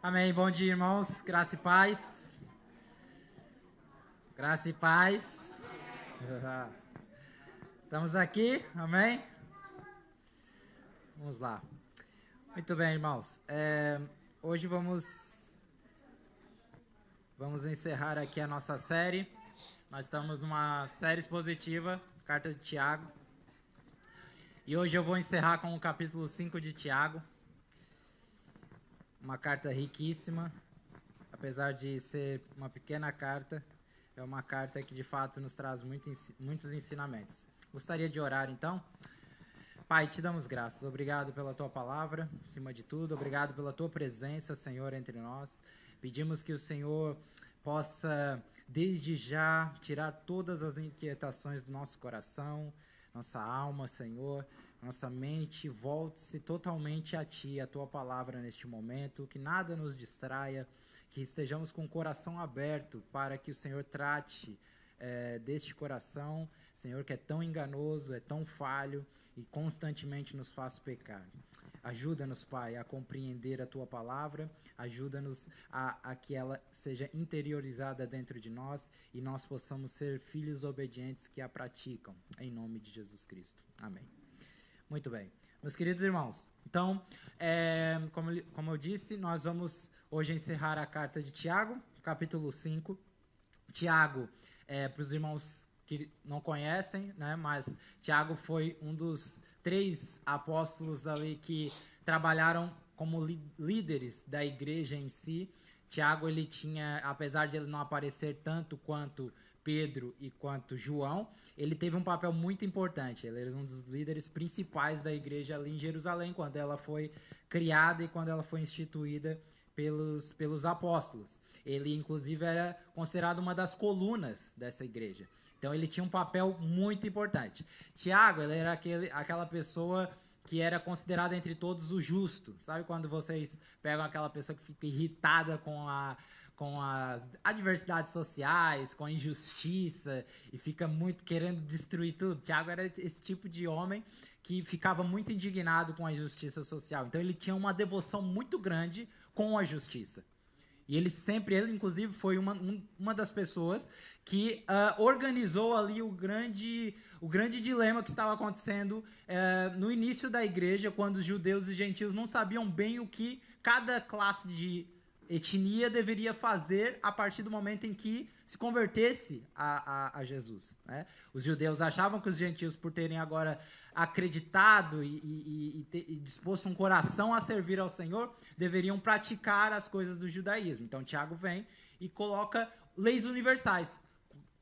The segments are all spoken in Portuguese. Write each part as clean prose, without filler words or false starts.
Amém. Bom dia, irmãos. Graça e paz. Graça e paz. Estamos aqui, amém? Vamos lá. Muito bem, irmãos. Hoje vamos encerrar aqui a nossa série. Nós estamos numa série expositiva, Carta de Tiago. E hoje eu vou encerrar com o capítulo 5 de Tiago. Uma carta riquíssima, apesar de ser uma pequena carta, é uma carta que de fato nos traz muitos ensinamentos. Gostaria de orar então. Pai, te damos graças, obrigado pela tua palavra, acima de tudo, obrigado pela tua presença, Senhor, entre nós. Pedimos que o Senhor possa, desde já, tirar todas as inquietações do nosso coração, nossa alma, Senhor. Nossa mente volte-se totalmente a Ti, a Tua palavra neste momento, que nada nos distraia, que estejamos com o coração aberto para que o Senhor trate deste coração, Senhor, que é tão enganoso, é tão falho e constantemente nos faz pecar. Ajuda-nos, Pai, a compreender a Tua palavra, ajuda-nos a que ela seja interiorizada dentro de nós e nós possamos ser filhos obedientes que a praticam, em nome de Jesus Cristo. Amém. Muito bem. Meus queridos irmãos, então, como eu disse, nós vamos hoje encerrar a carta de Tiago, capítulo 5. Tiago, para os irmãos que não conhecem, né, mas Tiago foi um dos 3 apóstolos ali que trabalharam como líderes da igreja em si. Tiago, ele tinha, apesar de ele não aparecer tanto quanto Pedro e quanto João, ele teve um papel muito importante. Ele era um dos líderes principais da igreja ali em Jerusalém, quando ela foi criada e quando ela foi instituída pelos apóstolos. Ele, inclusive, era considerado uma das colunas dessa igreja. Então, ele tinha um papel muito importante. Tiago, ele era aquela pessoa que era considerada entre todos o justo. Sabe quando vocês pegam aquela pessoa que fica irritada com as adversidades sociais, com a injustiça, e fica muito querendo destruir tudo? Tiago era esse tipo de homem que ficava muito indignado com a injustiça social. Então, ele tinha uma devoção muito grande com a justiça. E ele inclusive, foi uma das pessoas que organizou ali o grande dilema que estava acontecendo no início da igreja, quando os judeus e gentios não sabiam bem o que cada classe de etnia deveria fazer a partir do momento em que se convertesse a Jesus, né? Os judeus achavam que os gentios, por terem agora acreditado e disposto um coração a servir ao Senhor, deveriam praticar as coisas do judaísmo. Então, Tiago vem e coloca leis universais.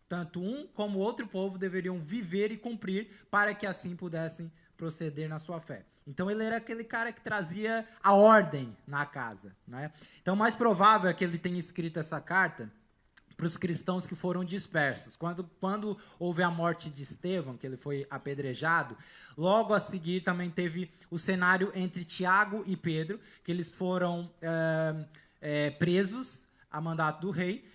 Tanto um como outro povo deveriam viver e cumprir para que assim pudessem proceder na sua fé. Então, ele era aquele cara que trazia a ordem na casa, né? Então, o mais provável é que ele tenha escrito essa carta para os cristãos que foram dispersos. Quando houve a morte de Estevão, que ele foi apedrejado, logo a seguir também teve o cenário entre Tiago e Pedro, que eles foram presos a mandato do rei,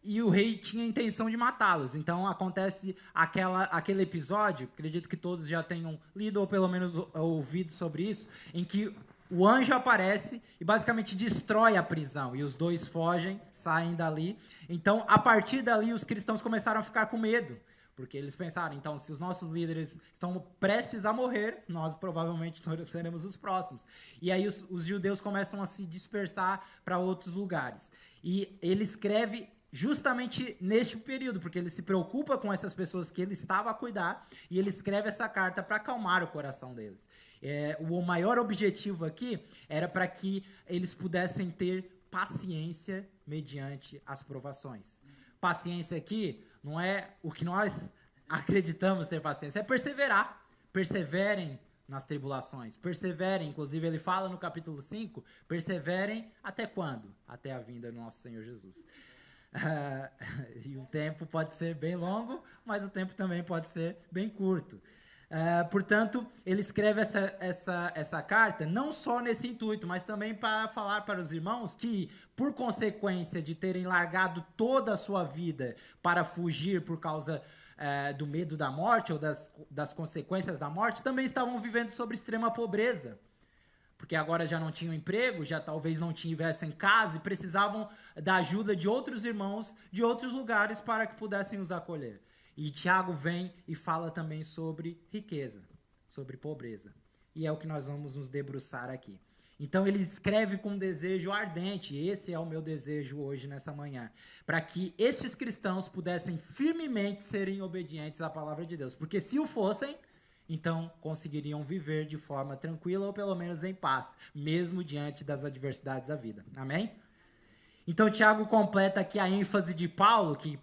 e o rei tinha a intenção de matá-los. Então, acontece aquele episódio, acredito que todos já tenham lido ou pelo menos ouvido sobre isso, em que o anjo aparece e basicamente destrói a prisão. E os dois fogem, saem dali. Então, a partir dali, os cristãos começaram a ficar com medo. Porque eles pensaram, então, se os nossos líderes estão prestes a morrer, nós provavelmente seremos os próximos. E aí os judeus começam a se dispersar para outros lugares. E ele escreve justamente neste período, porque ele se preocupa com essas pessoas que ele estava a cuidar, e ele escreve essa carta para acalmar o coração deles. O maior objetivo aqui era para que eles pudessem ter paciência mediante as provações. Paciência aqui não é o que nós acreditamos ter paciência, é perseverar. Perseverem nas tribulações, perseverem, inclusive ele fala no capítulo 5, perseverem até quando? Até a vinda do nosso Senhor Jesus. E o tempo pode ser bem longo, mas o tempo também pode ser bem curto. Portanto, ele escreve essa carta não só nesse intuito, mas também para falar para os irmãos que, por consequência de terem largado toda a sua vida para fugir por causa do medo da morte ou das consequências da morte, também estavam vivendo sob extrema pobreza. porque agora já não tinham emprego, já talvez não tivessem casa e precisavam da ajuda de outros irmãos de outros lugares para que pudessem os acolher. E Tiago vem e fala também sobre riqueza, sobre pobreza. E é o que nós vamos nos debruçar aqui. Então ele escreve com um desejo ardente, esse é o meu desejo hoje, nessa manhã, para que estes cristãos pudessem firmemente serem obedientes à palavra de Deus. Porque se o fossem, então conseguiriam viver de forma tranquila ou pelo menos em paz, mesmo diante das adversidades da vida. Amém? Então Tiago completa aqui a ênfase de Paulo, que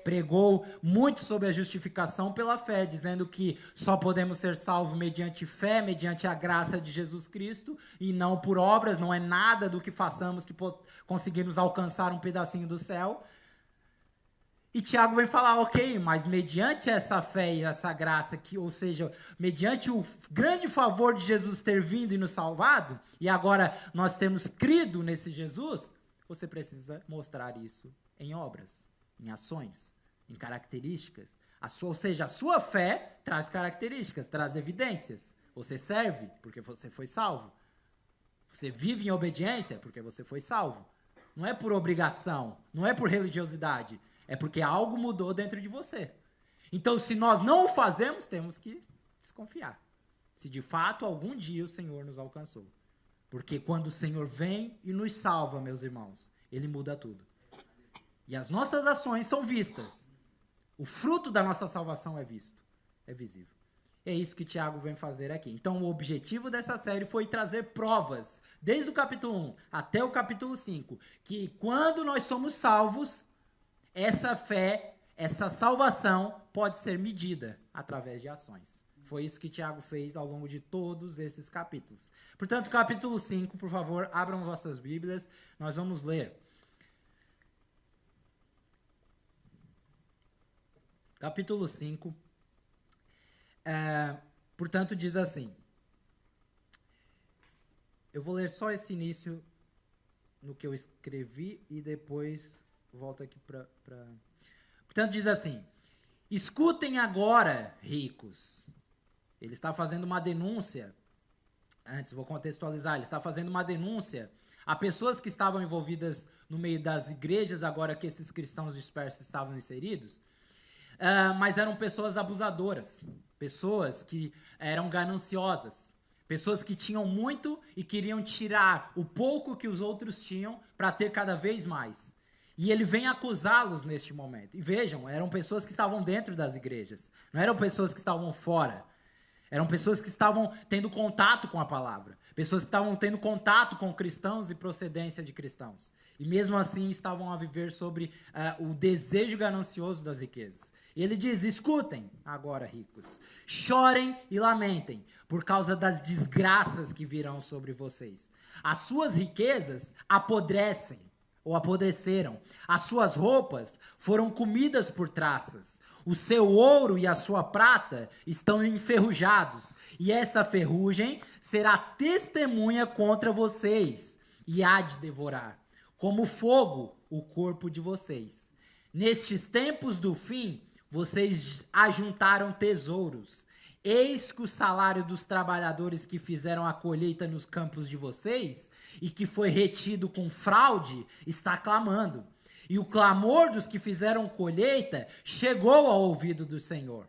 pregou muito sobre a justificação pela fé, dizendo que só podemos ser salvos mediante fé, mediante a graça de Jesus Cristo, e não por obras, não é nada do que façamos que conseguimos alcançar um pedacinho do céu. E Tiago vem falar, ok, mas mediante essa fé e essa graça, ou seja, mediante o grande favor de Jesus ter vindo e nos salvado, e agora nós temos crido nesse Jesus, você precisa mostrar isso em obras, em ações, em características. Ou seja, a sua fé traz características, traz evidências. Você serve porque você foi salvo. Você vive em obediência porque você foi salvo. Não é por obrigação, não é por religiosidade, é porque algo mudou dentro de você. Então, se nós não o fazemos, temos que desconfiar. Se de fato algum dia o Senhor nos alcançou. Porque quando o Senhor vem e nos salva, meus irmãos, Ele muda tudo. E as nossas ações são vistas. O fruto da nossa salvação é visto, é visível. É isso que Tiago vem fazer aqui. Então, o objetivo dessa série foi trazer provas, desde o capítulo 1 até o capítulo 5, que quando nós somos salvos, essa fé, essa salvação pode ser medida através de ações. Foi isso que Tiago fez ao longo de todos esses capítulos. Portanto, capítulo 5, por favor, abram vossas Bíblias, nós vamos ler. Capítulo 5, portanto, diz assim. Eu vou ler só esse início no que eu escrevi e depois volto aqui para... Portanto, diz assim: escutem agora, ricos. Ele está fazendo uma denúncia. Antes, vou contextualizar. Ele está fazendo uma denúncia a pessoas que estavam envolvidas no meio das igrejas, agora que esses cristãos dispersos estavam inseridos. Mas eram pessoas abusadoras, pessoas que eram gananciosas, pessoas que tinham muito e queriam tirar o pouco que os outros tinham para ter cada vez mais. E ele vem acusá-los neste momento. E vejam, eram pessoas que estavam dentro das igrejas, não eram pessoas que estavam fora. Eram pessoas que estavam tendo contato com a palavra, pessoas que estavam tendo contato com cristãos e procedência de cristãos. E mesmo assim estavam a viver sobre o desejo ganancioso das riquezas. E ele diz: escutem agora, ricos, chorem e lamentem por causa das desgraças que virão sobre vocês. As suas riquezas apodrecem. Ou apodreceram. As suas roupas foram comidas por traças. O seu ouro e a sua prata estão enferrujados. E essa ferrugem será testemunha contra vocês e há de devorar, como fogo, o corpo de vocês. Nestes tempos do fim, vocês ajuntaram tesouros. Eis que o salário dos trabalhadores que fizeram a colheita nos campos de vocês e que foi retido com fraude está clamando. E o clamor dos que fizeram colheita chegou ao ouvido do Senhor.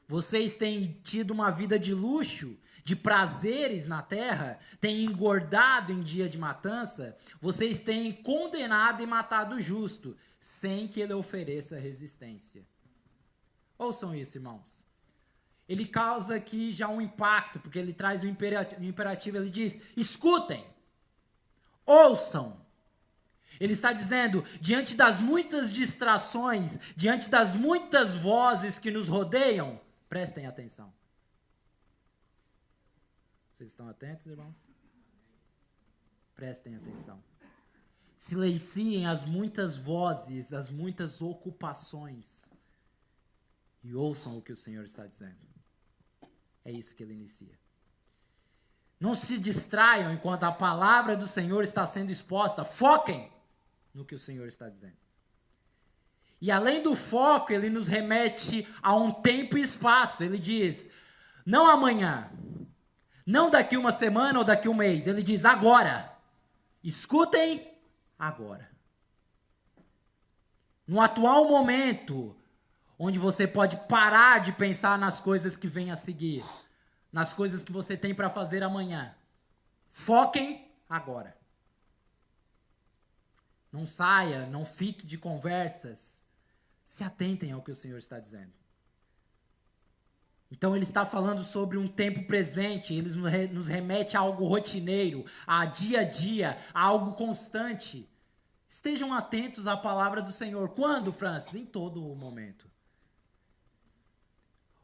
Vocês têm tido uma vida de luxo, de prazeres na terra, têm engordado em dia de matança, vocês têm condenado e matado o justo, sem que ele ofereça resistência. Ouçam isso, irmãos. Ele causa aqui já um impacto, porque ele traz um imperativo, ele diz: escutem, ouçam. Ele está dizendo, diante das muitas distrações, diante das muitas vozes que nos rodeiam, prestem atenção. Vocês estão atentos, irmãos? Prestem atenção. Silenciem as muitas vozes, as muitas ocupações e ouçam o que o Senhor está dizendo. É isso que ele inicia. Não se distraiam enquanto a palavra do Senhor está sendo exposta. Foquem no que o Senhor está dizendo. E além do foco, ele nos remete a um tempo e espaço. Ele diz, não amanhã, Não daqui uma semana ou daqui um mês. Ele diz agora. Escutem agora. No atual momento, onde você pode parar de pensar nas coisas que vêm a seguir, nas coisas que você tem para fazer amanhã. Foquem agora. Não saia, não fique de conversas. Se atentem ao que o Senhor está dizendo. Então ele está falando sobre um tempo presente, ele nos remete a algo rotineiro, a dia, a algo constante. Estejam atentos à palavra do Senhor. Quando, Francis? Em todo o momento.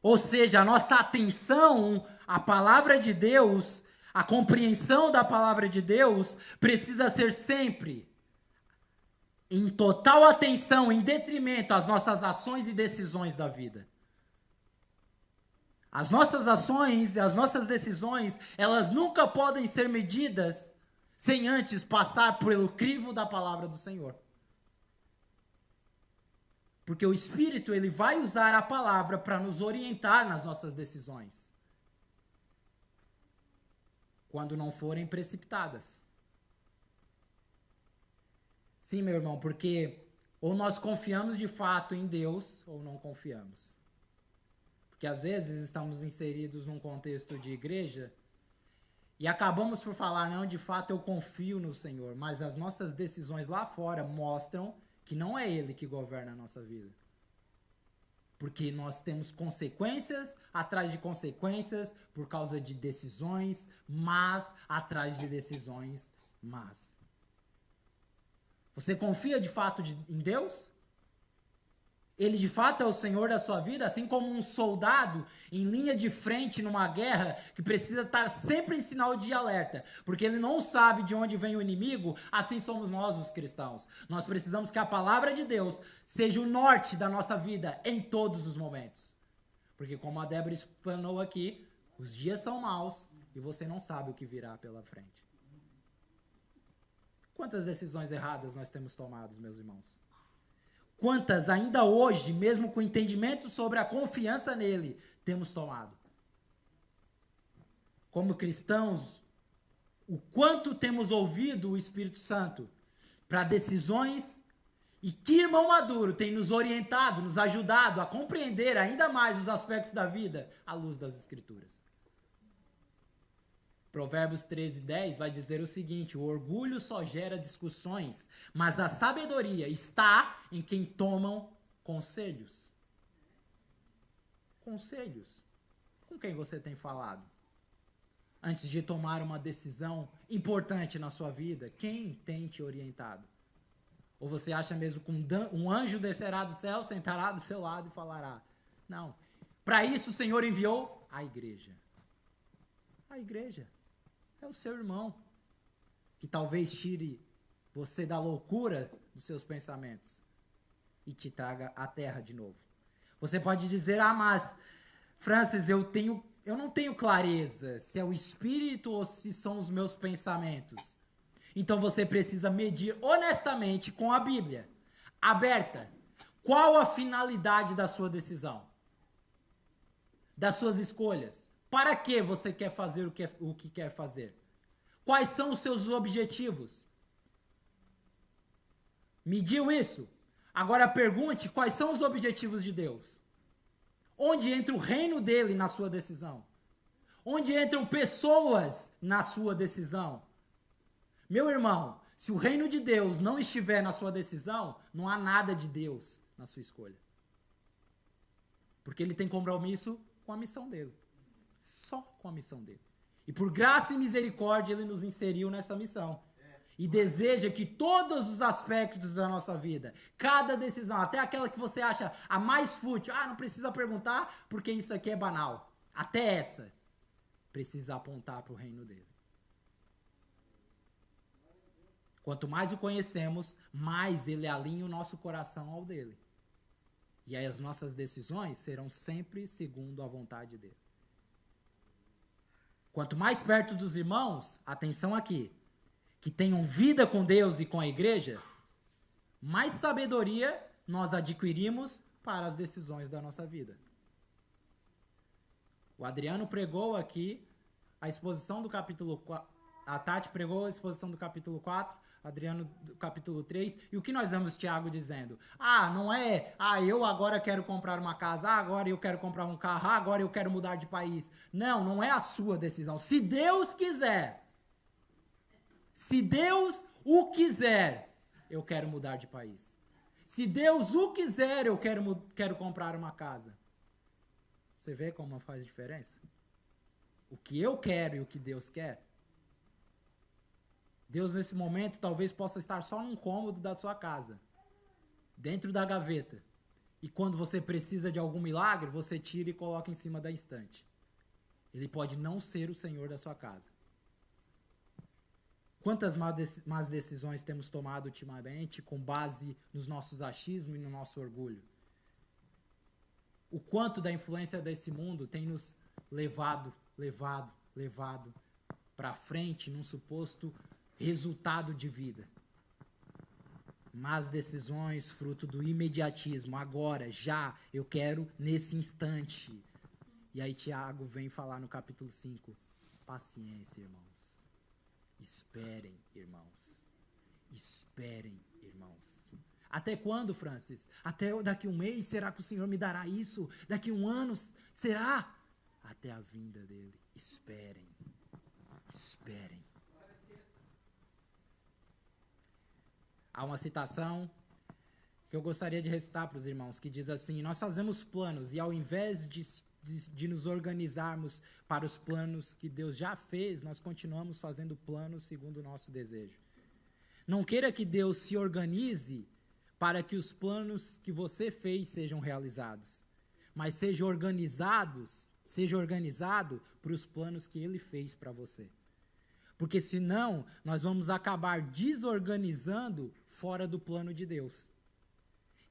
Ou seja, a nossa atenção à palavra de Deus, a compreensão da palavra de Deus, precisa ser sempre em total atenção, em detrimento às nossas ações e decisões da vida. As nossas ações e as nossas decisões, elas nunca podem ser medidas sem antes passar pelo crivo da palavra do Senhor. Porque o Espírito, ele vai usar a palavra para nos orientar nas nossas decisões. Quando não forem precipitadas. Sim, meu irmão, porque ou nós confiamos de fato em Deus ou não confiamos. Porque às vezes estamos inseridos num contexto de igreja e acabamos por falar, não, de fato eu confio no Senhor, mas as nossas decisões lá fora mostram que não é Ele que governa a nossa vida. Porque nós temos consequências atrás de consequências por causa de decisões más atrás de decisões más. Você confia de fato em Deus? Ele de fato é o Senhor da sua vida, assim como um soldado em linha de frente numa guerra que precisa estar sempre em sinal de alerta, porque ele não sabe de onde vem o inimigo, assim somos nós os cristãos. Nós precisamos que a palavra de Deus seja o norte da nossa vida em todos os momentos. Porque como a Débora explanou aqui, os dias são maus e você não sabe o que virá pela frente. Quantas decisões erradas nós temos tomado, meus irmãos? Quantas ainda hoje, mesmo com entendimento sobre a confiança nele, temos tomado? Como cristãos, o quanto temos ouvido o Espírito Santo para decisões e que irmão maduro tem nos orientado, nos ajudado a compreender ainda mais os aspectos da vida à luz das Escrituras. Provérbios 13:10 vai dizer o seguinte: o orgulho só gera discussões, mas a sabedoria está em quem tomam conselhos. Conselhos. Com quem você tem falado? Antes de tomar uma decisão importante na sua vida, quem tem te orientado? Ou você acha mesmo que um anjo descerá do céu, sentará do seu lado e falará? Não. Para isso o Senhor enviou a igreja. A igreja. É o seu irmão, que talvez tire você da loucura dos seus pensamentos e te traga à terra de novo. Você pode dizer, mas, Francis, eu não tenho clareza se é o Espírito ou se são os meus pensamentos. Então você precisa medir honestamente com a Bíblia, aberta, qual a finalidade da sua decisão, das suas escolhas. Para que você quer fazer o que quer fazer? Quais são os seus objetivos? Mediu isso? Agora pergunte quais são os objetivos de Deus. Onde entra o reino dele na sua decisão? Onde entram pessoas na sua decisão? Meu irmão, se o reino de Deus não estiver na sua decisão, não há nada de Deus na sua escolha. Porque ele tem compromisso com a missão dele. Só com a missão dele. E por graça e misericórdia ele nos inseriu nessa missão. E deseja que todos os aspectos da nossa vida, cada decisão, até aquela que você acha a mais fútil, não precisa perguntar porque isso aqui é banal. Até essa precisa apontar para o reino dele. Quanto mais o conhecemos, mais ele alinha o nosso coração ao dele. E aí as nossas decisões serão sempre segundo a vontade dele. Quanto mais perto dos irmãos, atenção aqui, que tenham vida com Deus e com a igreja, mais sabedoria nós adquirimos para as decisões da nossa vida. O Adriano pregou aqui a exposição do capítulo 4. A Tati pregou a exposição do capítulo 4, Adriano do capítulo 3. E o que nós vemos Tiago dizendo? Não é, eu agora quero comprar uma casa, agora eu quero comprar um carro, agora eu quero mudar de país. Não é a sua decisão. Se Deus quiser, se Deus o quiser, eu quero mudar de país. Se Deus o quiser, eu quero comprar uma casa. Você vê como faz diferença? O que eu quero e o que Deus quer. Deus, nesse momento, talvez possa estar só num cômodo da sua casa, dentro da gaveta. E quando você precisa de algum milagre, você tira e coloca em cima da estante. Ele pode não ser o Senhor da sua casa. Quantas más decisões temos tomado ultimamente com base nos nossos achismos e no nosso orgulho? O quanto da influência desse mundo tem nos levado para frente num suposto resultado de vida. Más decisões, fruto do imediatismo. Agora, já, eu quero nesse instante. E aí Tiago vem falar no capítulo 5. Paciência, irmãos. Esperem, irmãos. Esperem, irmãos. Até quando, Francis? Até daqui um mês? Será que o Senhor me dará isso? Daqui um ano? Será? Até a vinda dele. Esperem. Esperem. Há uma citação que eu gostaria de recitar para os irmãos, que diz assim: nós fazemos planos e ao invés de nos organizarmos para os planos que Deus já fez, nós continuamos fazendo planos segundo o nosso desejo. Não queira que Deus se organize para que os planos que você fez sejam realizados, mas seja organizado para os planos que Ele fez para você. Porque senão, nós vamos acabar desorganizando fora do plano de Deus.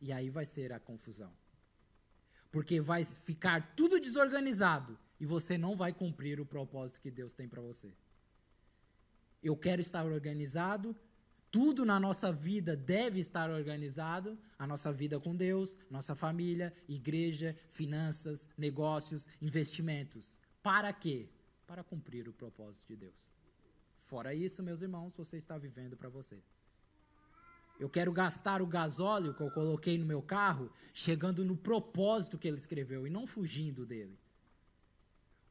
E aí vai ser a confusão. Porque vai ficar tudo desorganizado e você não vai cumprir o propósito que Deus tem para você. Eu quero estar organizado, tudo na nossa vida deve estar organizado, a nossa vida com Deus, nossa família, igreja, finanças, negócios, investimentos. Para quê? Para cumprir o propósito de Deus. Fora isso, meus irmãos, você está vivendo para você. Eu quero gastar o gasóleo que eu coloquei no meu carro, chegando no propósito que ele escreveu e não fugindo dele.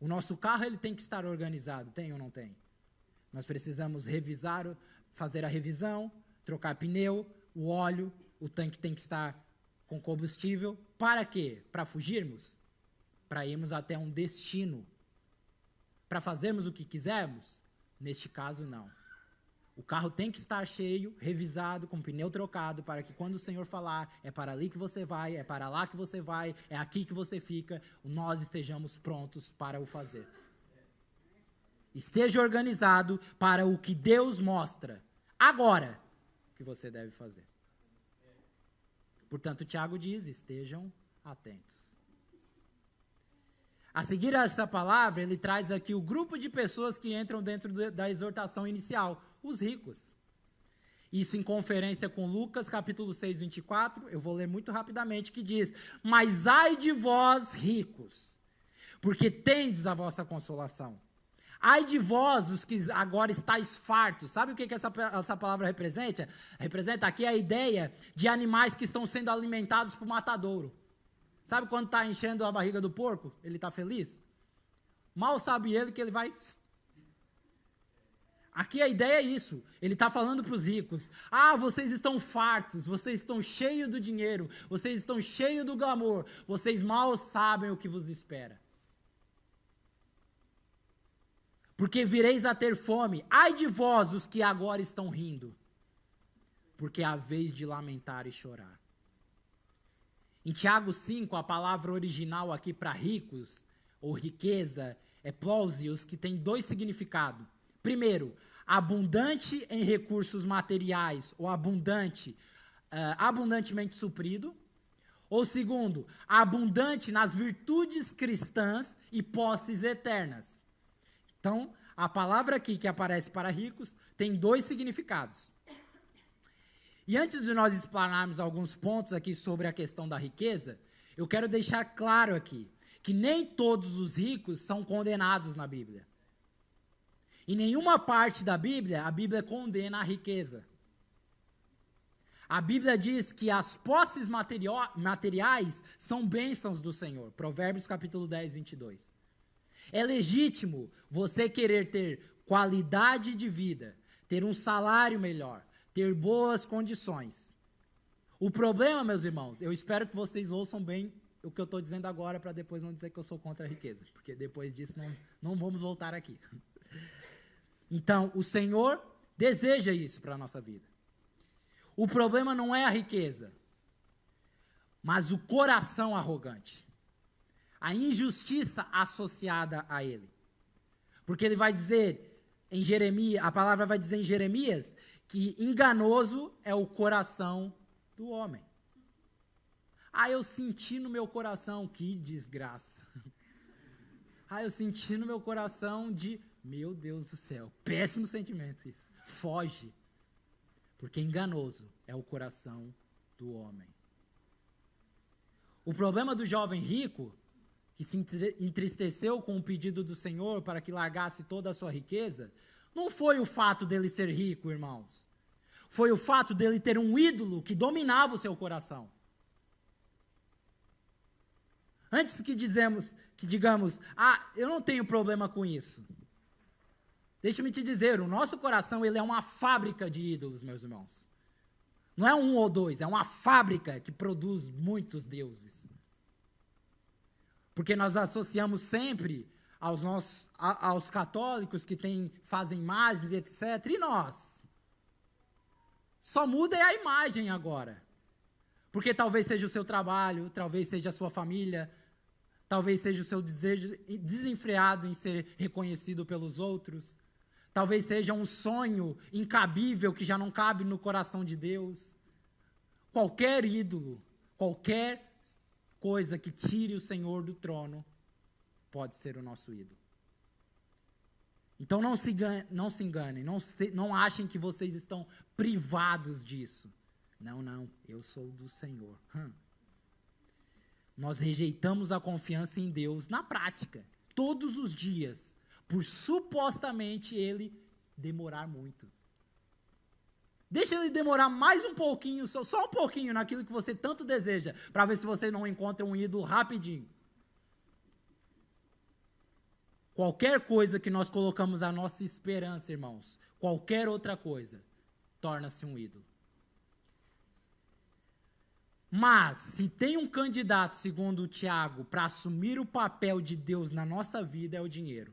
O nosso carro ele tem que estar organizado, tem ou não tem? Nós precisamos revisar, fazer a revisão, trocar pneu, o óleo, o tanque tem que estar com combustível. Para quê? Para fugirmos? Para irmos até um destino? Para fazermos o que quisermos? Neste caso, não. O carro tem que estar cheio, revisado, com pneu trocado, para que quando o Senhor falar, é para ali que você vai, é para lá que você vai, é aqui que você fica, nós estejamos prontos para o fazer. Esteja organizado para o que Deus mostra, agora, que você deve fazer. Portanto, Tiago diz, estejam atentos. A seguir a essa palavra, ele traz aqui o grupo de pessoas que entram dentro da exortação inicial, os ricos. Isso em conferência com Lucas, capítulo 6, 24, eu vou ler muito rapidamente, que diz: mas ai de vós, ricos, porque tendes a vossa consolação. Ai de vós, os que agora estáis fartos. Sabe o que essa palavra representa? Representa aqui a ideia de animais que estão sendo alimentados por matadouro. Sabe quando está enchendo a barriga do porco? Ele está feliz? Mal sabe ele que ele vai... Aqui a ideia é isso. Ele está falando para os ricos. Vocês estão fartos, vocês estão cheios do dinheiro, vocês estão cheios do glamour, vocês mal sabem o que vos espera. Porque vireis a ter fome. Ai de vós, os que agora estão rindo, porque é a vez de lamentar e chorar. Em Tiago 5, a palavra original aqui para ricos, ou riqueza, é plausios, que tem dois significados. Primeiro, abundante em recursos materiais, ou abundantemente suprido. Ou segundo, abundante nas virtudes cristãs e posses eternas. Então, a palavra aqui que aparece para ricos tem dois significados. E antes de nós explanarmos alguns pontos aqui sobre a questão da riqueza, eu quero deixar claro aqui que nem todos os ricos são condenados na Bíblia. Em nenhuma parte da Bíblia, a Bíblia condena a riqueza. A Bíblia diz que as posses materiais são bênçãos do Senhor. Provérbios capítulo 10, 22. É legítimo você querer ter qualidade de vida, ter um salário melhor, ter boas condições. O problema, meus irmãos, eu espero que vocês ouçam bem o que eu estou dizendo agora, para depois não dizer que eu sou contra a riqueza, porque depois disso não vamos voltar aqui. Então, o Senhor deseja isso para a nossa vida. O problema não é a riqueza, mas o coração arrogante, a injustiça associada a ele. Porque ele vai dizer em Jeremias, a palavra vai dizer em Jeremias, que enganoso é o coração do homem. Eu senti no meu coração, que desgraça. Eu senti no meu coração meu Deus do céu, péssimo sentimento isso. Foge. Porque enganoso é o coração do homem. O problema do jovem rico, que se entristeceu com o pedido do Senhor para que largasse toda a sua riqueza, não foi o fato dele ser rico, irmãos. Foi o fato dele ter um ídolo que dominava o seu coração. Antes que digamos, eu não tenho problema com isso. Deixa-me te dizer, o nosso coração ele é uma fábrica de ídolos, meus irmãos. Não é um ou dois, é uma fábrica que produz muitos deuses. Porque nós associamos sempre aos católicos que fazem imagens e etc. E nós? Só muda a imagem agora. Porque talvez seja o seu trabalho, talvez seja a sua família, talvez seja o seu desejo desenfreado em ser reconhecido pelos outros. Talvez seja um sonho incabível que já não cabe no coração de Deus. Qualquer ídolo, qualquer coisa que tire o Senhor do trono, pode ser o nosso ídolo. Então não se enganem, não achem que vocês estão privados disso. Não, eu sou do Senhor. Nós rejeitamos a confiança em Deus na prática, todos os dias, por supostamente ele demorar muito. Deixa ele demorar mais um pouquinho, só um pouquinho naquilo que você tanto deseja, para ver se você não encontra um ídolo rapidinho. Qualquer coisa que nós colocamos a nossa esperança, irmãos, qualquer outra coisa, torna-se um ídolo. Mas, se tem um candidato, segundo o Tiago, para assumir o papel de Deus na nossa vida, é o dinheiro.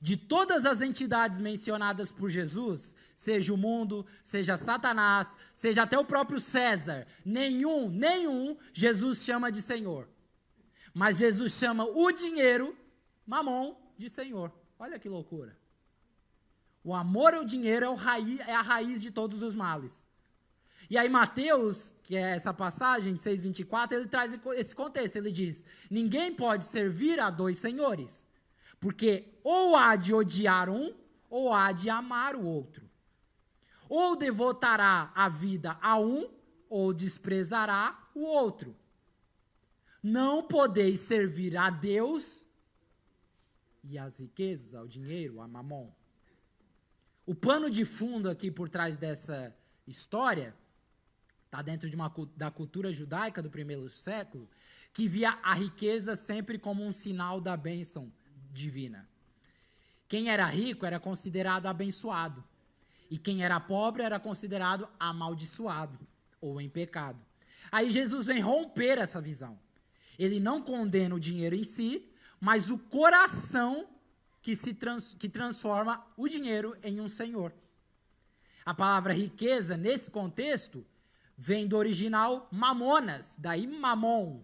De todas as entidades mencionadas por Jesus, seja o mundo, seja Satanás, seja até o próprio César, nenhum Jesus chama de Senhor. Mas Jesus chama o dinheiro, Mamon, de Senhor. Olha que loucura. O amor ao dinheiro é a raiz de todos os males. E aí Mateus, que é essa passagem, 6:24, ele traz esse contexto, ele diz, ninguém pode servir a dois senhores, porque ou há de odiar um, ou há de amar o outro. Ou devotará a vida a um, ou desprezará o outro. Não podeis servir a Deus e às riquezas, ao dinheiro, a mamon. O pano de fundo aqui por trás dessa história está dentro da cultura judaica do primeiro século, que via a riqueza sempre como um sinal da bênção divina. Quem era rico era considerado abençoado, e quem era pobre era considerado amaldiçoado, ou em pecado. Aí Jesus vem romper essa visão. Ele não condena o dinheiro em si, mas o coração que transforma o dinheiro em um senhor. A palavra riqueza, nesse contexto, vem do original mamonas, daí mamon,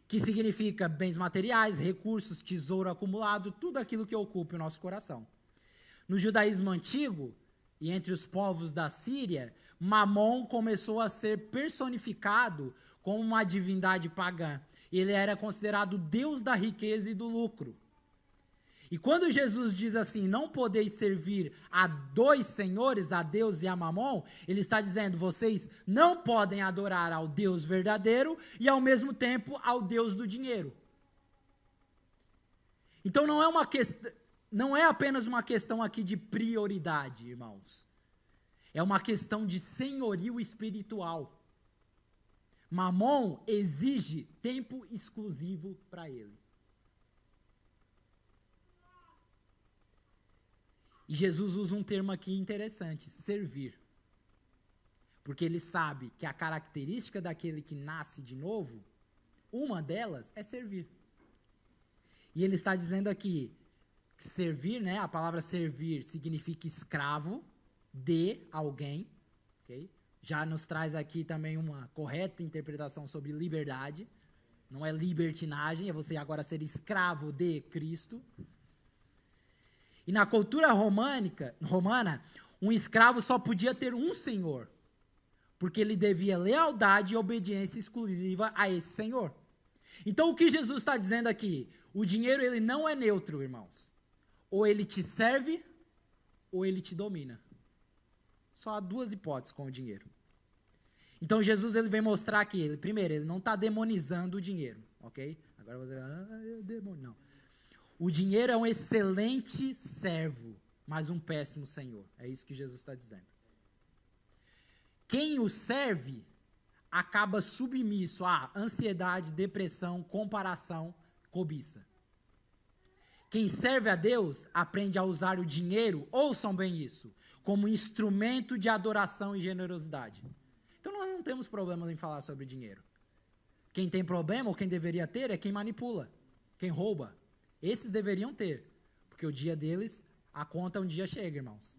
que significa bens materiais, recursos, tesouro acumulado, tudo aquilo que ocupa o nosso coração. No judaísmo antigo, e entre os povos da Síria, Mamon começou a ser personificado como uma divindade pagã. Ele era considerado o deus da riqueza e do lucro. E quando Jesus diz assim, não podeis servir a dois senhores, a Deus e a Mamon, ele está dizendo, vocês não podem adorar ao Deus verdadeiro e ao mesmo tempo ao Deus do dinheiro. Então não é uma questão, não é apenas uma questão aqui de prioridade, irmãos. É uma questão de senhorio espiritual. Mamon exige tempo exclusivo para ele. E Jesus usa um termo aqui interessante, servir. Porque ele sabe que a característica daquele que nasce de novo, uma delas é servir. E ele está dizendo aqui, que servir, né, a palavra servir significa escravo de alguém, ok? Já nos traz aqui também uma correta interpretação sobre liberdade. Não é libertinagem, é você agora ser escravo de Cristo. E na cultura romana, um escravo só podia ter um senhor, porque ele devia lealdade e obediência exclusiva a esse senhor. Então o que Jesus está dizendo aqui? O dinheiro ele não é neutro, irmãos. Ou ele te serve, ou ele te domina. Só há duas hipóteses com o dinheiro. Então Jesus ele vem mostrar que, primeiro, ele não está demonizando o dinheiro, ok? Agora você é demônio. Não. O dinheiro é um excelente servo, mas um péssimo senhor. É isso que Jesus está dizendo. Quem o serve acaba submisso a ansiedade, depressão, comparação, cobiça. Quem serve a Deus aprende a usar o dinheiro, ouçam bem isso, como instrumento de adoração e generosidade. Então nós não temos problema em falar sobre dinheiro. Quem tem problema, ou quem deveria ter, é quem manipula, quem rouba. Esses deveriam ter, porque o dia deles, a conta um dia chega, irmãos.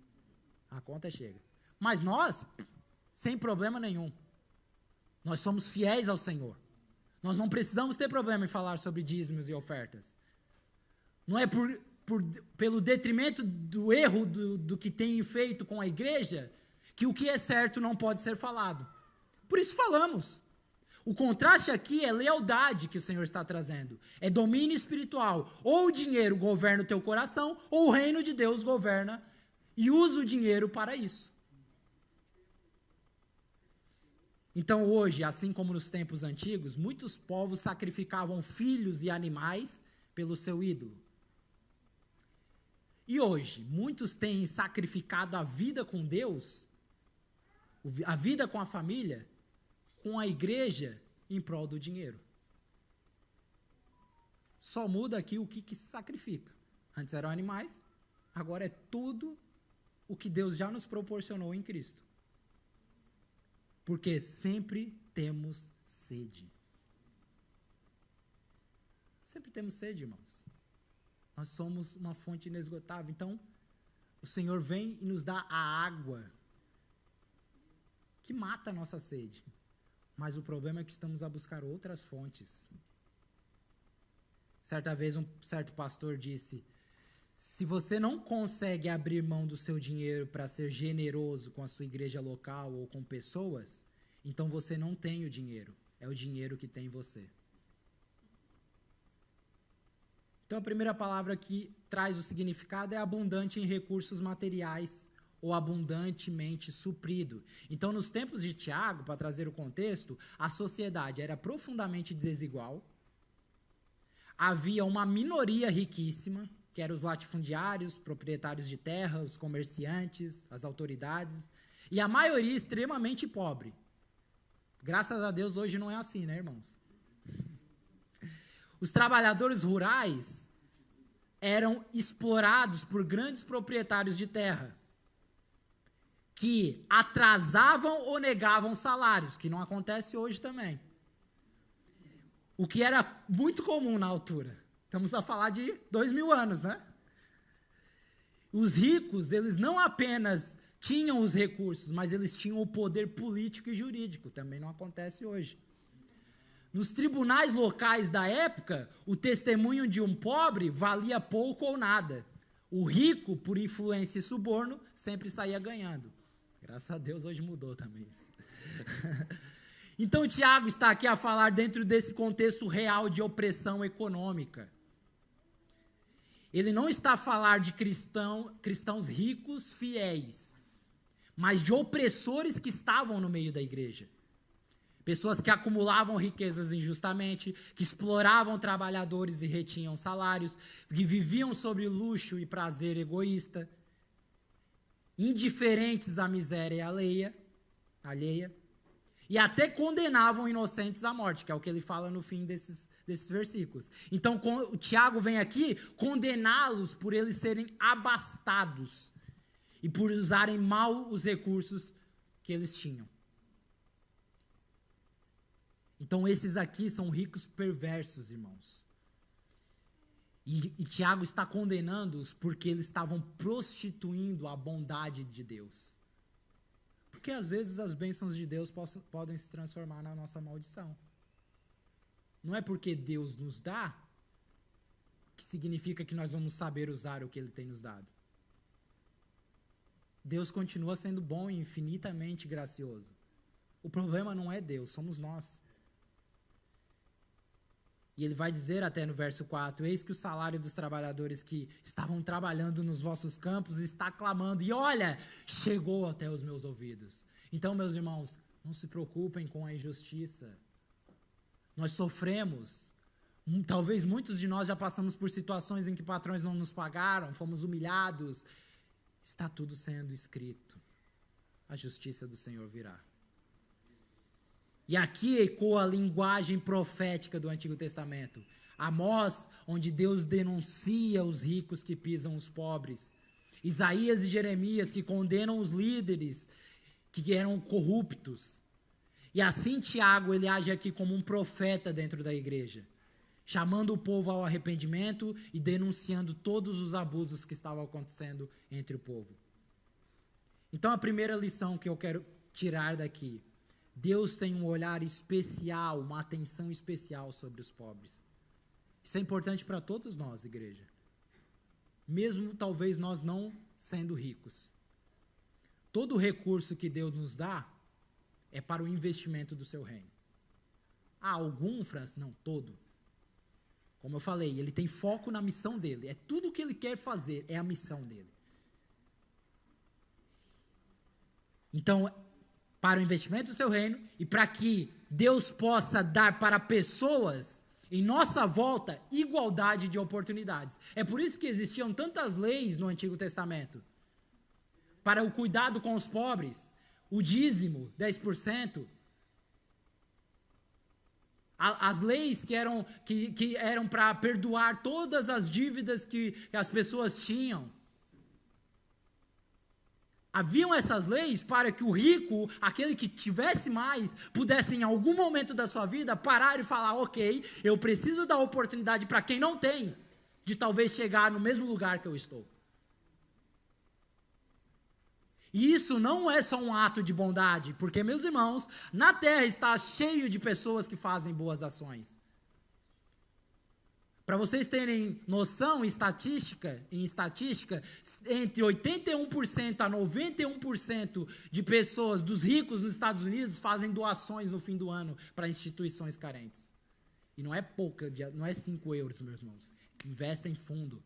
A conta chega. Mas nós, sem problema nenhum, nós somos fiéis ao Senhor. Nós não precisamos ter problema em falar sobre dízimos e ofertas. Não é pelo detrimento do erro do que tem feito com a igreja, que o que é certo não pode ser falado. Por isso falamos. O contraste aqui é lealdade que o Senhor está trazendo. É domínio espiritual. Ou o dinheiro governa o teu coração, ou o reino de Deus governa e usa o dinheiro para isso. Então hoje, assim como nos tempos antigos, muitos povos sacrificavam filhos e animais pelo seu ídolo. E hoje, muitos têm sacrificado a vida com Deus, a vida com a família, com a igreja em prol do dinheiro. Só muda aqui o que se sacrifica. Antes eram animais, agora é tudo o que Deus já nos proporcionou em Cristo. Porque sempre temos sede. Sempre temos sede, irmãos. Nós somos uma fonte inesgotável. Então, o Senhor vem e nos dá a água que mata a nossa sede. Mas o problema é que estamos a buscar outras fontes. Certa vez um certo pastor disse, se você não consegue abrir mão do seu dinheiro para ser generoso com a sua igreja local ou com pessoas, então você não tem o dinheiro. É o dinheiro que tem você. Então a primeira palavra que traz o significado é abundante em recursos materiais, ou abundantemente suprido. Então, nos tempos de Tiago, para trazer o contexto, a sociedade era profundamente desigual, havia uma minoria riquíssima, que eram os latifundiários, proprietários de terra, os comerciantes, as autoridades, e a maioria extremamente pobre. Graças a Deus, hoje não é assim, né, irmãos? Os trabalhadores rurais eram explorados por grandes proprietários de terra, que atrasavam ou negavam salários, que não acontece hoje também. O que era muito comum na altura. Estamos a falar de 2000 anos, né? Os ricos, eles não apenas tinham os recursos, mas eles tinham o poder político e jurídico. Também não acontece hoje. Nos tribunais locais da época, o testemunho de um pobre valia pouco ou nada. O rico, por influência e suborno, sempre saía ganhando. Graças a Deus, hoje mudou também isso. Então, Tiago está aqui a falar dentro desse contexto real de opressão econômica. Ele não está a falar de cristãos ricos, fiéis, mas de opressores que estavam no meio da igreja. Pessoas que acumulavam riquezas injustamente, que exploravam trabalhadores e retinham salários, que viviam sobre luxo e prazer egoísta, indiferentes à miséria alheia, e até condenavam inocentes à morte, que é o que ele fala no fim desses versículos. Então, o Tiago vem aqui condená-los por eles serem abastados e por usarem mal os recursos que eles tinham. Então, esses aqui são ricos perversos, irmãos. E Tiago está condenando-os porque eles estavam prostituindo a bondade de Deus. Porque às vezes as bênçãos de Deus podem se transformar na nossa maldição. Não é porque Deus nos dá que significa que nós vamos saber usar o que Ele tem nos dado. Deus continua sendo bom e infinitamente gracioso. O problema não é Deus, somos nós. E ele vai dizer até no verso 4, eis que o salário dos trabalhadores que estavam trabalhando nos vossos campos está clamando, e olha, chegou até os meus ouvidos. Então, meus irmãos, não se preocupem com a injustiça. Nós sofremos. Talvez muitos de nós já passamos por situações em que patrões não nos pagaram, fomos humilhados. Está tudo sendo escrito. A justiça do Senhor virá. E aqui ecoa a linguagem profética do Antigo Testamento. Amós, onde Deus denuncia os ricos que pisam os pobres. Isaías e Jeremias, que condenam os líderes que eram corruptos. E assim Tiago, ele age aqui como um profeta dentro da igreja, chamando o povo ao arrependimento e denunciando todos os abusos que estavam acontecendo entre o povo. Então, a primeira lição que eu quero tirar daqui: Deus tem um olhar especial, uma atenção especial sobre os pobres. Isso é importante para todos nós, igreja. Mesmo talvez nós não sendo ricos. Todo recurso que Deus nos dá é para o investimento do seu reino. Algum, Francis? Não, todo. Como eu falei, ele tem foco na missão dele. É tudo o que ele quer fazer, é a missão dele. Então, para o investimento do seu reino e para que Deus possa dar para pessoas em nossa volta igualdade de oportunidades. É por isso que existiam tantas leis no Antigo Testamento. Para o cuidado com os pobres, o dízimo, 10%. As leis que eram para perdoar todas as dívidas que as pessoas tinham. Haviam essas leis para que o rico, aquele que tivesse mais, pudesse em algum momento da sua vida parar e falar, ok, eu preciso dar oportunidade para quem não tem, de talvez chegar no mesmo lugar que eu estou. E isso não é só um ato de bondade, porque, meus irmãos, na terra está cheio de pessoas que fazem boas ações. Para vocês terem noção, em estatística, entre 81% a 91% de pessoas, dos ricos nos Estados Unidos, fazem doações no fim do ano para instituições carentes. E não é pouca, não é 5 euros, meus irmãos. Investem em fundo.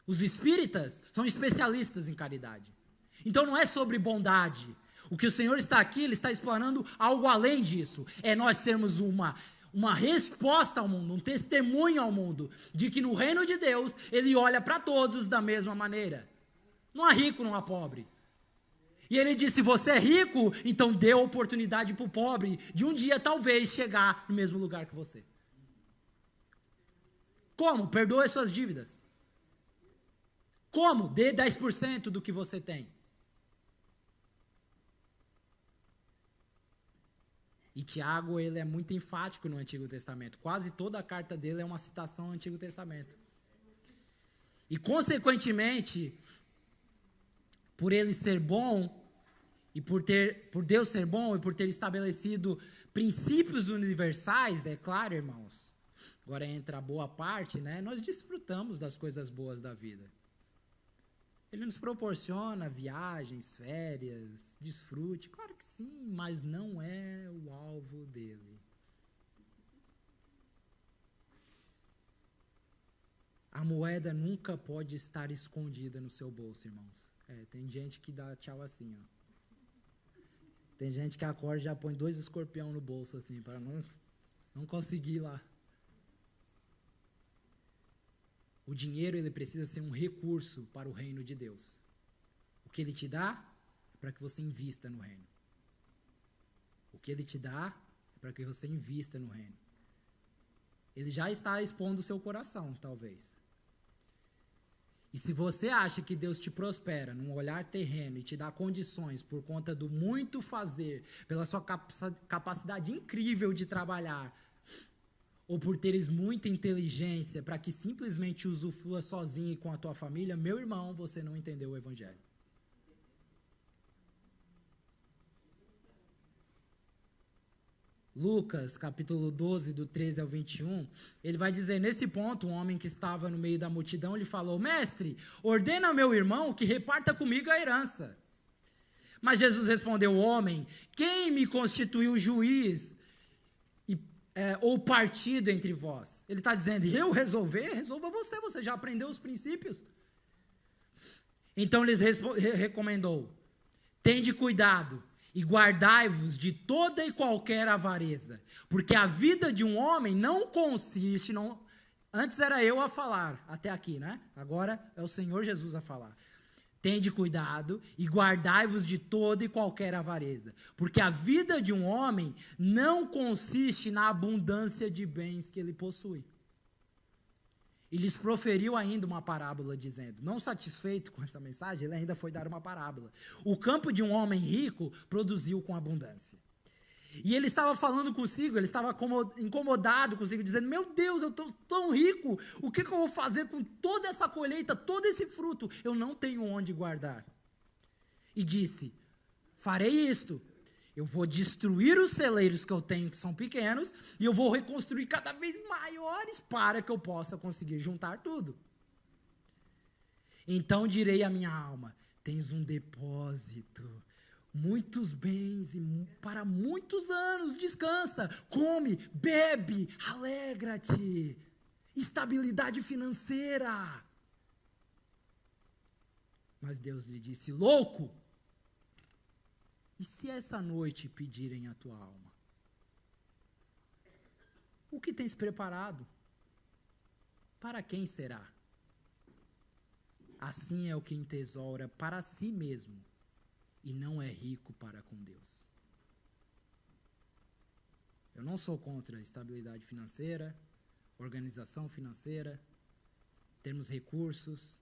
Os espíritas são especialistas em caridade. Então não é sobre bondade. O que o Senhor está aqui, Ele está explanando algo além disso. É nós sermos uma resposta ao mundo, um testemunho ao mundo, de que no reino de Deus, Ele olha para todos da mesma maneira. Não há rico, não há pobre. E Ele disse, se você é rico, então dê oportunidade para o pobre, de um dia talvez chegar no mesmo lugar que você. Como? Perdoe suas dívidas. Como? Dê 10% do que você tem. E Tiago, ele é muito enfático no Antigo Testamento. Quase toda a carta dele é uma citação ao Antigo Testamento. E, consequentemente, por ele ser bom, e por Deus ser bom, e por ter estabelecido princípios universais, é claro, irmãos, agora entra a boa parte, né? Nós desfrutamos das coisas boas da vida. Ele nos proporciona viagens, férias, desfrute, claro que sim, mas não é o alvo dele. A moeda nunca pode estar escondida no seu bolso, irmãos. Tem gente que dá tchau assim, ó. Tem gente que acorda e já põe 2 escorpião no bolso, assim, para não conseguir ir lá. O dinheiro, ele precisa ser um recurso para o reino de Deus. O que ele te dá é para que você invista no reino. O que ele te dá é para que você invista no reino. Ele já está expondo o seu coração, talvez. E se você acha que Deus te prospera num olhar terreno e te dá condições por conta do muito fazer, pela sua capacidade incrível de trabalhar, ou por teres muita inteligência para que simplesmente usufrua sozinho e com a tua família, meu irmão, você não entendeu o Evangelho. Lucas, capítulo 12, do 13 ao 21, ele vai dizer, nesse ponto, um homem que estava no meio da multidão, ele falou, mestre, ordena ao meu irmão que reparta comigo a herança. Mas Jesus respondeu, homem, quem me constituiu juiz ou partido entre vós? Ele está dizendo, eu resolver? Resolva você já aprendeu os princípios. Então lhes recomendou, tende cuidado, e guardai-vos de toda e qualquer avareza, porque a vida de um homem não consiste, antes era eu a falar, até aqui, né? Agora é o Senhor Jesus a falar. Tende cuidado e guardai-vos de toda e qualquer avareza, porque a vida de um homem não consiste na abundância de bens que ele possui. E lhes proferiu ainda uma parábola, dizendo, não satisfeito com essa mensagem, ele ainda foi dar uma parábola. O campo de um homem rico produziu com abundância. E ele estava falando consigo, ele estava incomodado consigo, dizendo, meu Deus, eu estou tão rico, o que eu vou fazer com toda essa colheita, todo esse fruto? Eu não tenho onde guardar. E disse, farei isto. Eu vou destruir os celeiros que eu tenho, que são pequenos, e eu vou reconstruir cada vez maiores para que eu possa conseguir juntar tudo. Então direi à minha alma, tens um depósito, muitos bens, e para muitos anos, descansa, come, bebe, alegra-te, estabilidade financeira. Mas Deus lhe disse, louco, e se essa noite pedirem a tua alma? O que tens preparado? Para quem será? Assim é o que entesoura para si mesmo e não é rico para com Deus. Eu não sou contra a estabilidade financeira, organização financeira, termos recursos,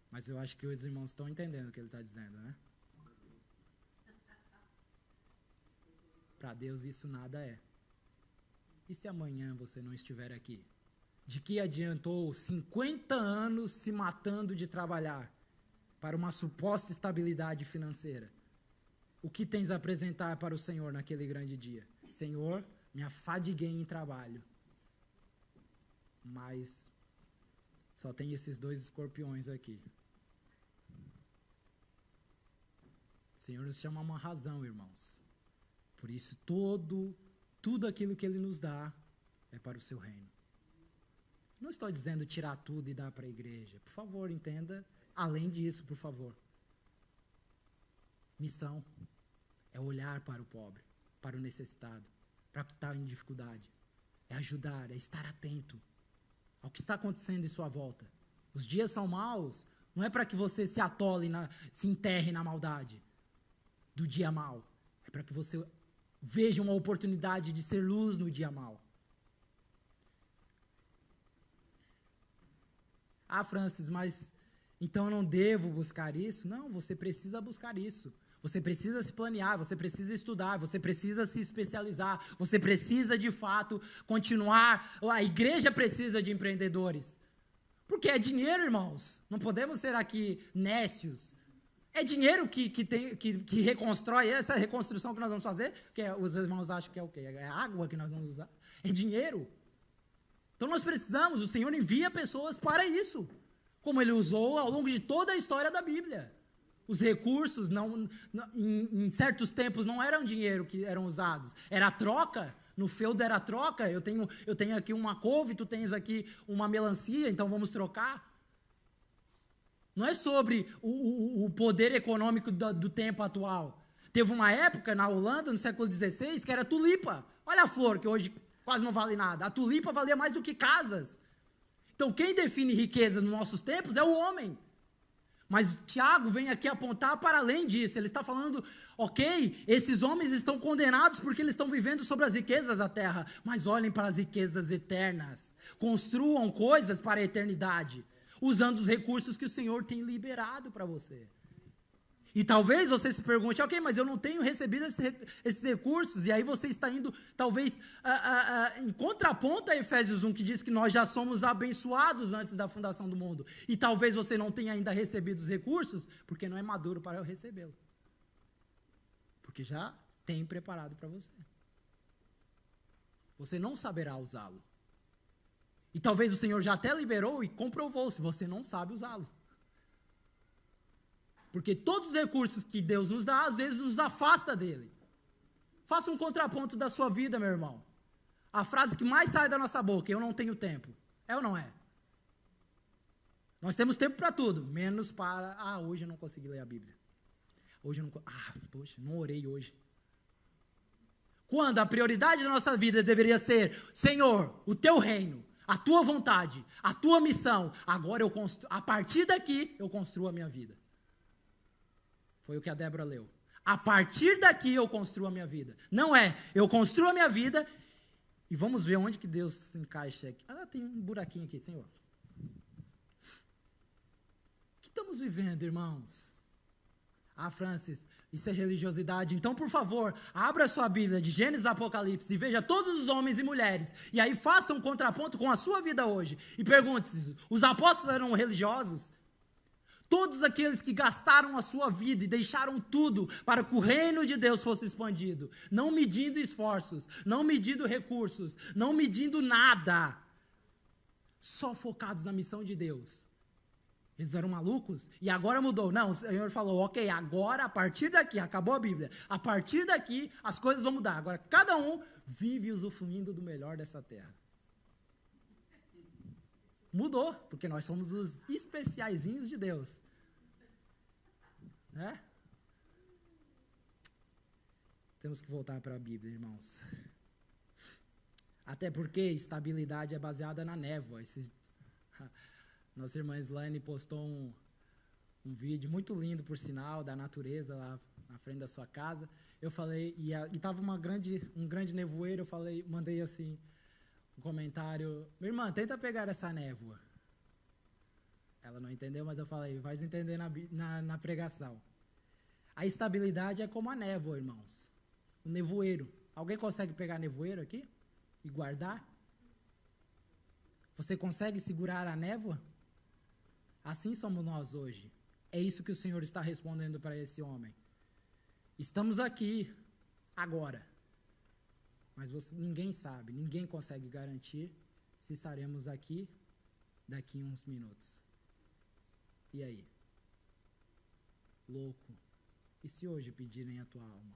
mas eu acho que os irmãos estão entendendo o que ele está dizendo, né? Para Deus isso nada é. E se amanhã você não estiver aqui? De que adiantou 50 anos se matando de trabalhar para uma suposta estabilidade financeira? O que tens a apresentar para o Senhor naquele grande dia? Senhor, me afadiguei em trabalho, mas só tem esses 2 escorpiões aqui. O Senhor nos chama a uma razão, irmãos. Por isso, tudo aquilo que Ele nos dá é para o seu reino. Não estou dizendo tirar tudo e dar para a igreja. Por favor, entenda. Além disso, por favor. Missão é olhar para o pobre, para o necessitado, para o que está em dificuldade. É ajudar, é estar atento ao que está acontecendo em sua volta. Os dias são maus, não é para que você se atole, se enterre na maldade do dia mau. É para que você veja uma oportunidade de ser luz no dia mau. Ah, Francis, mas então eu não devo buscar isso? Não, você precisa buscar isso. Você precisa se planear, você precisa estudar, você precisa se especializar, você precisa de fato continuar. A igreja precisa de empreendedores. Porque é dinheiro, irmãos. Não podemos ser aqui nécios. É dinheiro que reconstrói essa reconstrução que nós vamos fazer, que os irmãos acham que é o quê? É água que nós vamos usar? É dinheiro. Então nós precisamos, o Senhor envia pessoas para isso, como Ele usou ao longo de toda a história da Bíblia. Os recursos, em certos tempos, não eram dinheiro que eram usados, era troca. No feudo era troca, eu tenho aqui uma couve, tu tens aqui uma melancia, então vamos trocar. Não é sobre o poder econômico do tempo atual. Teve uma época na Holanda, no século XVI, que era tulipa. Olha a flor, que hoje quase não vale nada. A tulipa valia mais do que casas. Então, quem define riqueza nos nossos tempos é o homem. Mas Tiago vem aqui apontar para além disso. Ele está falando, ok, esses homens estão condenados porque eles estão vivendo sobre as riquezas da terra. Mas olhem para as riquezas eternas. Construam coisas para a eternidade, usando os recursos que o Senhor tem liberado para você. E talvez você se pergunte, ok, mas eu não tenho recebido esses recursos, e aí você está indo, talvez, em contraponto a Efésios 1, que diz que nós já somos abençoados antes da fundação do mundo. E talvez você não tenha ainda recebido os recursos, porque não é maduro para eu recebê-lo. Porque já tem preparado para você. Você não saberá usá-lo. E talvez o Senhor já até liberou e comprovou, se você não sabe usá-lo. Porque todos os recursos que Deus nos dá, às vezes nos afasta dele. Faça um contraponto da sua vida, meu irmão. A frase que mais sai da nossa boca, eu não tenho tempo. É ou não é? Nós temos tempo para tudo, menos para, hoje eu não consegui ler a Bíblia. Hoje eu não, poxa, não orei hoje. Quando a prioridade da nossa vida deveria ser, Senhor, o teu reino, a tua vontade, a tua missão, agora a partir daqui eu construo a minha vida. Foi o que a Débora leu. A partir daqui eu construo a minha vida. Não é, eu construo a minha vida e vamos ver onde que Deus se encaixa aqui. Tem um buraquinho aqui, Senhor. O que estamos vivendo, irmãos? Francis, isso é religiosidade. Então, por favor, abra sua Bíblia de Gênesis a Apocalipse e veja todos os homens e mulheres. E aí faça um contraponto com a sua vida hoje. E pergunte-se, os apóstolos eram religiosos? Todos aqueles que gastaram a sua vida e deixaram tudo para que o reino de Deus fosse expandido, não medindo esforços, não medindo recursos, não medindo nada, só focados na missão de Deus. Eles eram malucos? E agora mudou. Não, o Senhor falou, ok, agora a partir daqui, acabou a Bíblia, a partir daqui as coisas vão mudar. Agora cada um vive usufruindo do melhor dessa terra. Mudou, porque nós somos os especiaizinhos de Deus. Né? Temos que voltar para a Bíblia, irmãos. Até porque estabilidade é baseada na névoa. Nossa irmã Slaine postou um vídeo muito lindo, por sinal, da natureza lá na frente da sua casa. Eu falei, e estava um grande nevoeiro, mandei assim, um comentário, minha irmã, tenta pegar essa névoa. Ela não entendeu, mas eu falei, vai entender na pregação. A estabilidade é como a névoa, irmãos. O nevoeiro. Alguém consegue pegar nevoeiro aqui e guardar? Você consegue segurar a névoa? Assim somos nós hoje. É isso que o Senhor está respondendo para esse homem. Estamos aqui agora. Mas ninguém sabe, ninguém consegue garantir se estaremos aqui daqui a uns minutos. E aí? Louco. E se hoje pedirem a tua alma?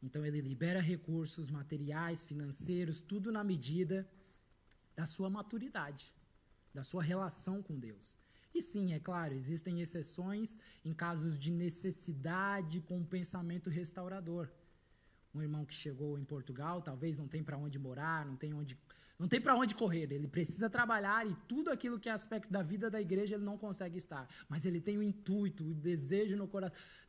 Então ele libera recursos materiais, financeiros, tudo na medida da sua maturidade, da sua relação com Deus. E sim, é claro, existem exceções em casos de necessidade com um pensamento restaurador. Um irmão que chegou em Portugal, talvez não tem para onde morar, não tem para onde correr, ele precisa trabalhar e tudo aquilo que é aspecto da vida da igreja ele não consegue estar, mas ele tem o intuito, o desejo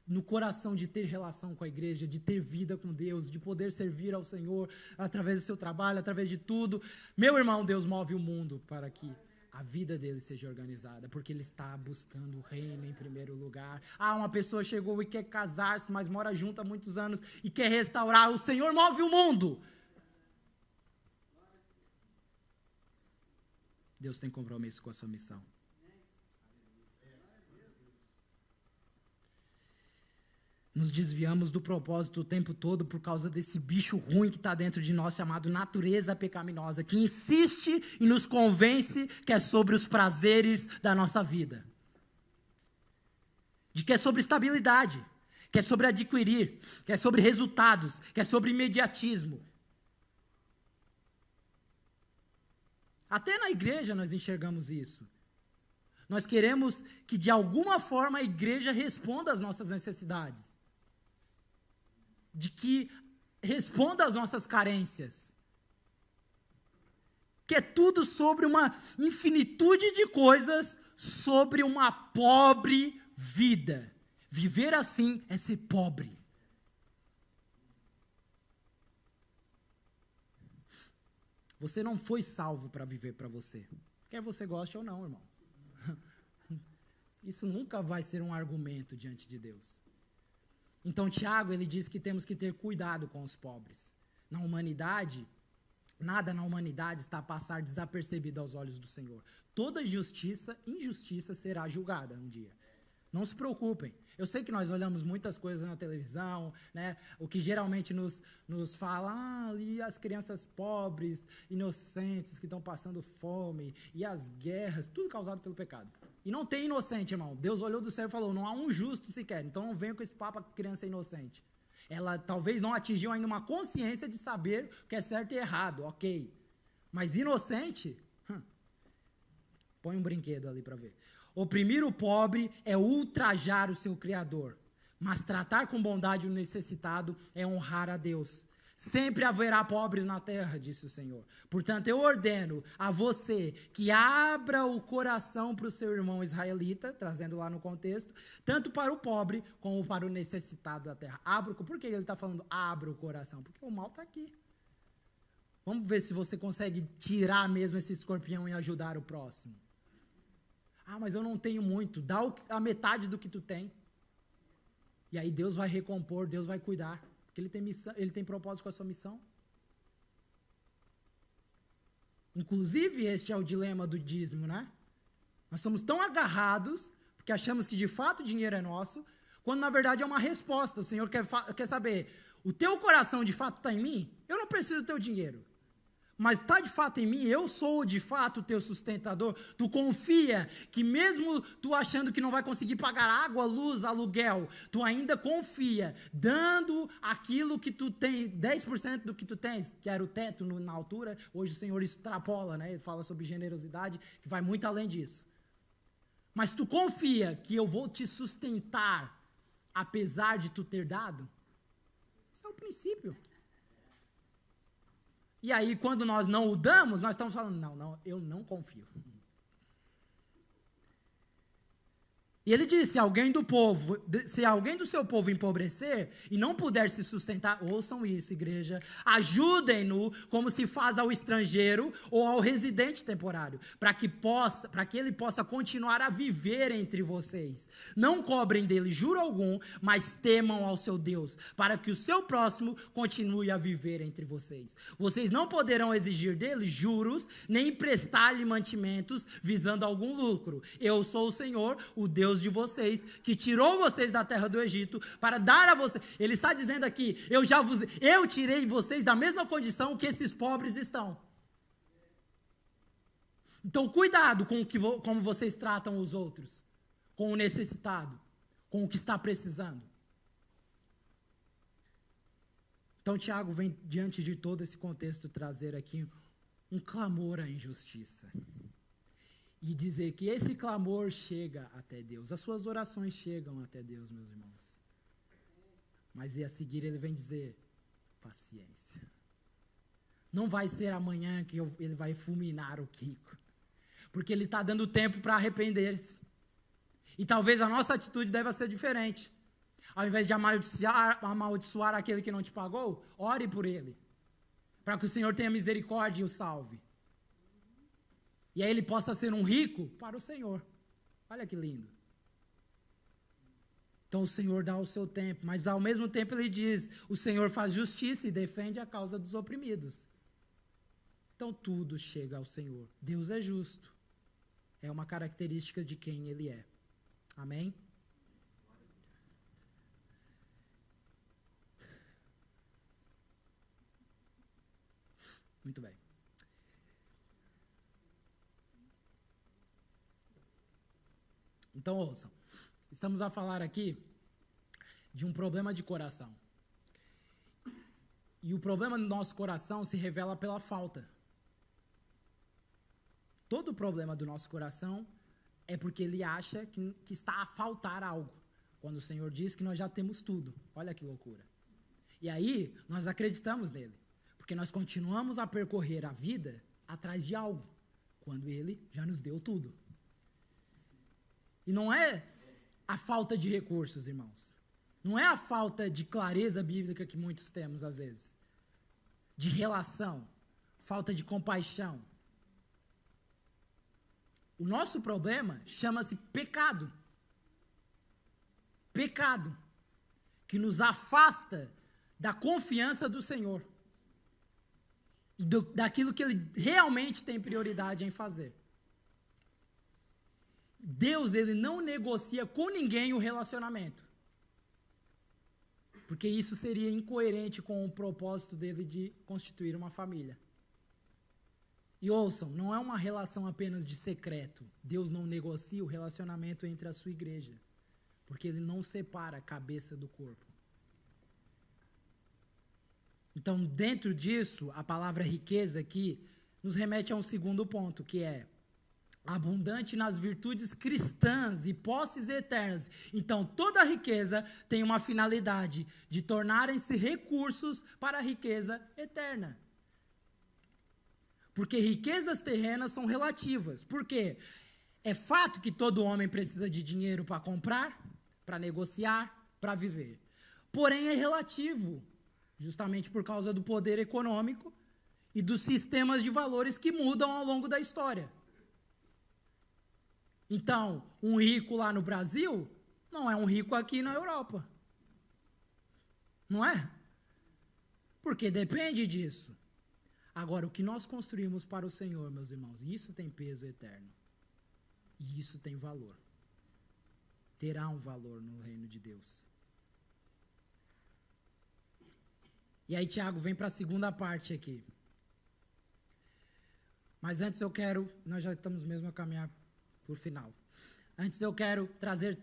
no coração de ter relação com a igreja, de ter vida com Deus, de poder servir ao Senhor através do seu trabalho, através de tudo. Meu irmão, Deus move o mundo para que a vida dele seja organizada, porque ele está buscando o reino em primeiro lugar. Uma pessoa chegou e quer casar-se, mas mora junto há muitos anos e quer restaurar. O Senhor move o mundo. Deus tem compromisso com a sua missão. Nos desviamos do propósito o tempo todo por causa desse bicho ruim que está dentro de nós, chamado natureza pecaminosa, que insiste e nos convence que é sobre os prazeres da nossa vida. De que é sobre estabilidade, que é sobre adquirir, que é sobre resultados, que é sobre imediatismo. Até na igreja nós enxergamos isso. Nós queremos que, de alguma forma, a igreja responda às nossas necessidades. De que responda às nossas carências. Que é tudo sobre uma infinitude de coisas, sobre uma pobre vida. Viver assim é ser pobre. Você não foi salvo para viver para você. Quer você goste ou não, irmãos. Isso nunca vai ser um argumento diante de Deus. Então, Tiago, ele diz que temos que ter cuidado com os pobres. Na humanidade, nada na humanidade está a passar desapercebido aos olhos do Senhor. Toda injustiça será julgada um dia. Não se preocupem. Eu sei que nós olhamos muitas coisas na televisão, né? O que geralmente nos fala, e as crianças pobres, inocentes, que estão passando fome, e as guerras, tudo causado pelo pecado. E não tem inocente, irmão. Deus olhou do céu e falou, não há um justo sequer. Então não venha com esse papo, a criança é inocente. Ela talvez não atingiu ainda uma consciência de saber o que é certo e errado, ok. Mas inocente, põe um brinquedo ali para ver. Oprimir o pobre é ultrajar o seu Criador, mas tratar com bondade o necessitado é honrar a Deus. Sempre haverá pobres na terra, disse o Senhor. Portanto, eu ordeno a você que abra o coração para o seu irmão israelita, trazendo lá no contexto, tanto para o pobre como para o necessitado da terra. Por que ele está falando abra o coração? Porque o mal está aqui. Vamos ver se você consegue tirar mesmo esse escorpião e ajudar o próximo. Mas eu não tenho muito. Dá a metade do que tu tem. E aí Deus vai recompor, Deus vai cuidar. Porque Ele tem missão, Ele tem propósito com a sua missão. Inclusive, este é o dilema do dízimo, né? Nós somos tão agarrados, porque achamos que de fato o dinheiro é nosso, quando na verdade é uma resposta. O Senhor quer saber, o teu coração de fato está em mim? Eu não preciso do teu dinheiro. Mas está de fato em mim, eu sou de fato o teu sustentador. Tu confia que mesmo tu achando que não vai conseguir pagar água, luz, aluguel, tu ainda confia, dando aquilo que tu tem, 10% do que tu tens, que era o teto na altura. Hoje o Senhor extrapola, né? Ele fala sobre generosidade, que vai muito além disso. Mas tu confia que eu vou te sustentar, apesar de tu ter dado? Esse é o princípio. E aí, quando nós não o damos, nós estamos falando, não, eu não confio. E ele diz, se alguém do seu povo empobrecer e não puder se sustentar, ouçam isso, igreja, ajudem-no como se faz ao estrangeiro ou ao residente temporário, para que ele possa continuar a viver entre vocês. Não cobrem dele juro algum, mas temam ao seu Deus, para que o seu próximo continue a viver entre vocês. Vocês não poderão exigir dele juros, nem emprestar-lhe mantimentos visando algum lucro. Eu sou o Senhor, o Deus de vocês, que tirou vocês da terra do Egito para dar a vocês. Ele está dizendo aqui, eu tirei vocês da mesma condição que esses pobres estão. Então cuidado com como vocês tratam os outros, com o necessitado, com o que está precisando. Então Tiago vem diante de todo esse contexto trazer aqui um clamor à injustiça. E dizer que esse clamor chega até Deus. As suas orações chegam até Deus, meus irmãos. Mas e a seguir ele vem dizer, paciência. Não vai ser amanhã que ele vai fulminar o Kiko. Porque ele está dando tempo para arrepender-se. E talvez a nossa atitude deva ser diferente. Ao invés de amaldiçoar aquele que não te pagou, ore por ele. Para que o Senhor tenha misericórdia e o salve. E aí ele possa ser um rico para o Senhor. Olha que lindo. Então o Senhor dá o seu tempo, mas ao mesmo tempo ele diz, o Senhor faz justiça e defende a causa dos oprimidos. Então tudo chega ao Senhor. Deus é justo. É uma característica de quem Ele é. Amém? Muito bem. Então ouçam, estamos a falar aqui de um problema de coração. E o problema do nosso coração se revela pela falta. Todo o problema do nosso coração é porque ele acha que está a faltar algo, quando o Senhor diz que nós já temos tudo. Olha que loucura. E aí, nós acreditamos nele, porque nós continuamos a percorrer a vida atrás de algo, quando ele já nos deu tudo. E não é a falta de recursos, irmãos. Não é a falta de clareza bíblica que muitos temos às vezes. De relação, falta de compaixão. O nosso problema chama-se pecado. Pecado que nos afasta da confiança do Senhor e daquilo que Ele realmente tem prioridade em fazer. Deus, Ele não negocia com ninguém o relacionamento, porque isso seria incoerente com o propósito dele de constituir uma família. E ouçam, não é uma relação apenas de secreto. Deus não negocia o relacionamento entre a sua igreja, porque Ele não separa a cabeça do corpo. Então, dentro disso, a palavra riqueza aqui nos remete a um segundo ponto, que é abundante nas virtudes cristãs e posses eternas. Então, toda riqueza tem uma finalidade de tornarem-se recursos para a riqueza eterna. Porque riquezas terrenas são relativas. Por quê? É fato que todo homem precisa de dinheiro para comprar, para negociar, para viver. Porém, é relativo, justamente por causa do poder econômico e dos sistemas de valores que mudam ao longo da história. Então, um rico lá no Brasil não é um rico aqui na Europa. Não é? Porque depende disso. Agora, o que nós construímos para o Senhor, meus irmãos, isso tem peso eterno. E isso tem valor. Terá um valor no reino de Deus. E aí, Tiago, vem para a segunda parte aqui. Mas antes eu quero, nós já estamos mesmo a caminhar para o final. Antes eu quero trazer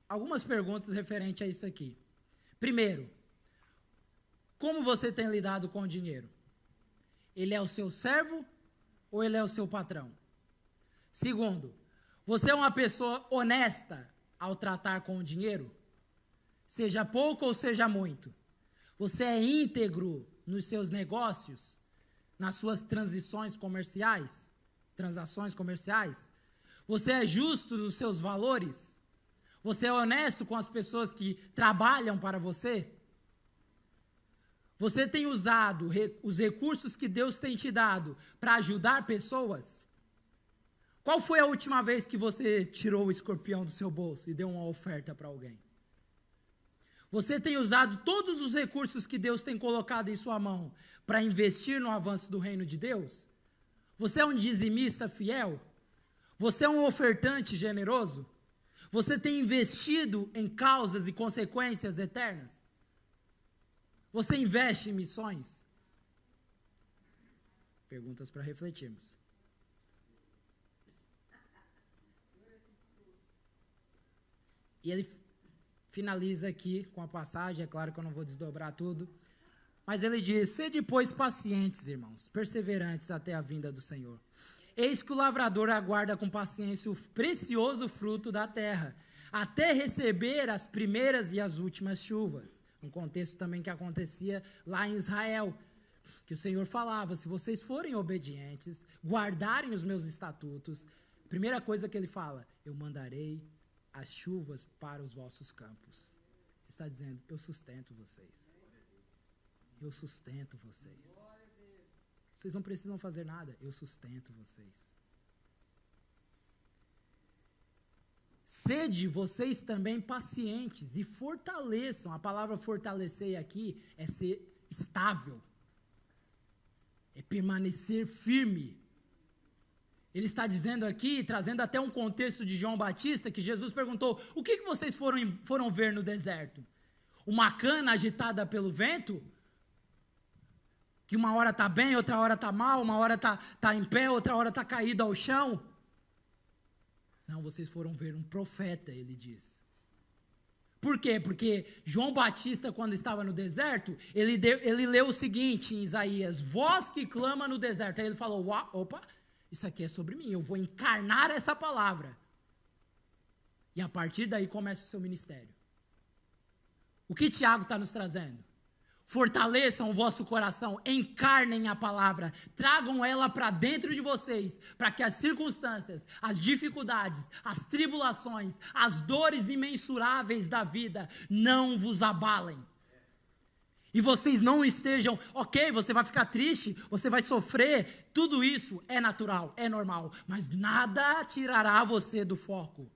algumas perguntas referentes a isso aqui. Primeiro, como você tem lidado com o dinheiro? Ele é o seu servo ou ele é o seu patrão? Segundo, você é uma pessoa honesta ao tratar com o dinheiro? Seja pouco ou seja muito. Você é íntegro nos seus negócios, nas suas transações comerciais? Você é justo nos seus valores? Você é honesto com as pessoas que trabalham para você? Você tem usado os recursos que Deus tem te dado para ajudar pessoas? Qual foi a última vez que você tirou o escorpião do seu bolso e deu uma oferta para alguém? Você tem usado todos os recursos que Deus tem colocado em sua mão para investir no avanço do reino de Deus? Você é um dizimista fiel? Você é um ofertante generoso? Você tem investido em causas e consequências eternas? Você investe em missões? Perguntas para refletirmos. E ele finaliza aqui com a passagem, é claro que eu não vou desdobrar tudo, mas ele diz: sede, pois, pacientes, irmãos, perseverantes até a vinda do Senhor. Eis que o lavrador aguarda com paciência o precioso fruto da terra, até receber as primeiras e as últimas chuvas. Um contexto também que acontecia lá em Israel, que o Senhor falava: se vocês forem obedientes, guardarem os meus estatutos, primeira coisa que ele fala: eu mandarei as chuvas para os vossos campos. Ele está dizendo: eu sustento vocês. Eu sustento vocês. Vocês não precisam fazer nada, eu sustento vocês. Sede vocês também pacientes e fortaleçam. A palavra fortalecer aqui é ser estável, é permanecer firme. Ele está dizendo aqui, trazendo até um contexto de João Batista, que Jesus perguntou: o que vocês foram ver no deserto? Uma cana agitada pelo vento? Que uma hora está bem, outra hora está mal, uma hora tá em pé, outra hora está caído ao chão? Não, vocês foram ver um profeta, ele diz. Por quê? Porque João Batista, quando estava no deserto, ele leu o seguinte em Isaías: voz que clama no deserto. Aí ele falou: opa, isso aqui é sobre mim, eu vou encarnar essa palavra. E a partir daí começa o seu ministério. O que Tiago está nos trazendo? Fortaleçam o vosso coração, encarnem a palavra, tragam ela para dentro de vocês, para que as circunstâncias, as dificuldades, as tribulações, as dores imensuráveis da vida não vos abalem. E vocês não estejam, ok, você vai ficar triste, você vai sofrer, tudo isso é natural, é normal, mas nada tirará você do foco.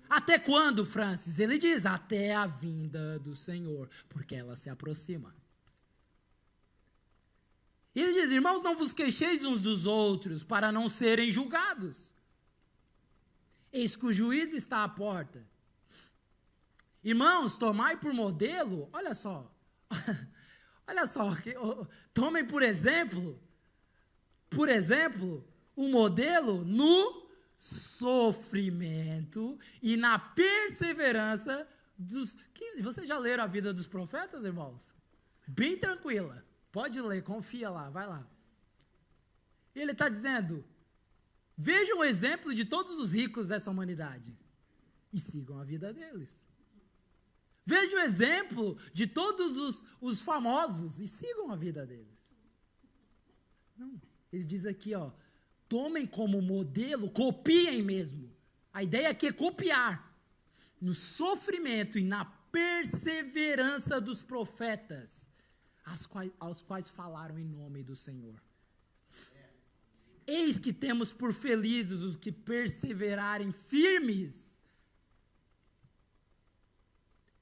Até quando, Francis? Ele diz, até a vinda do Senhor, porque ela se aproxima. E ele diz, irmãos, não vos queixeis uns dos outros, para não serem julgados. Eis que o juiz está à porta. Irmãos, tomai por modelo, olha só, tomem por exemplo, o modelo no sofrimento e na perseverança dos... Vocês já leram a vida dos profetas, irmãos? Bem tranquila. Pode ler, confia lá, vai lá. E ele está dizendo, vejam o exemplo de todos os ricos dessa humanidade e sigam a vida deles. Vejam o exemplo de todos os famosos e sigam a vida deles. Não, ele diz aqui, ó, tomem como modelo, copiem mesmo. A ideia aqui é copiar. No sofrimento e na perseverança dos profetas, aos quais falaram em nome do Senhor. Eis que temos por felizes os que perseverarem firmes.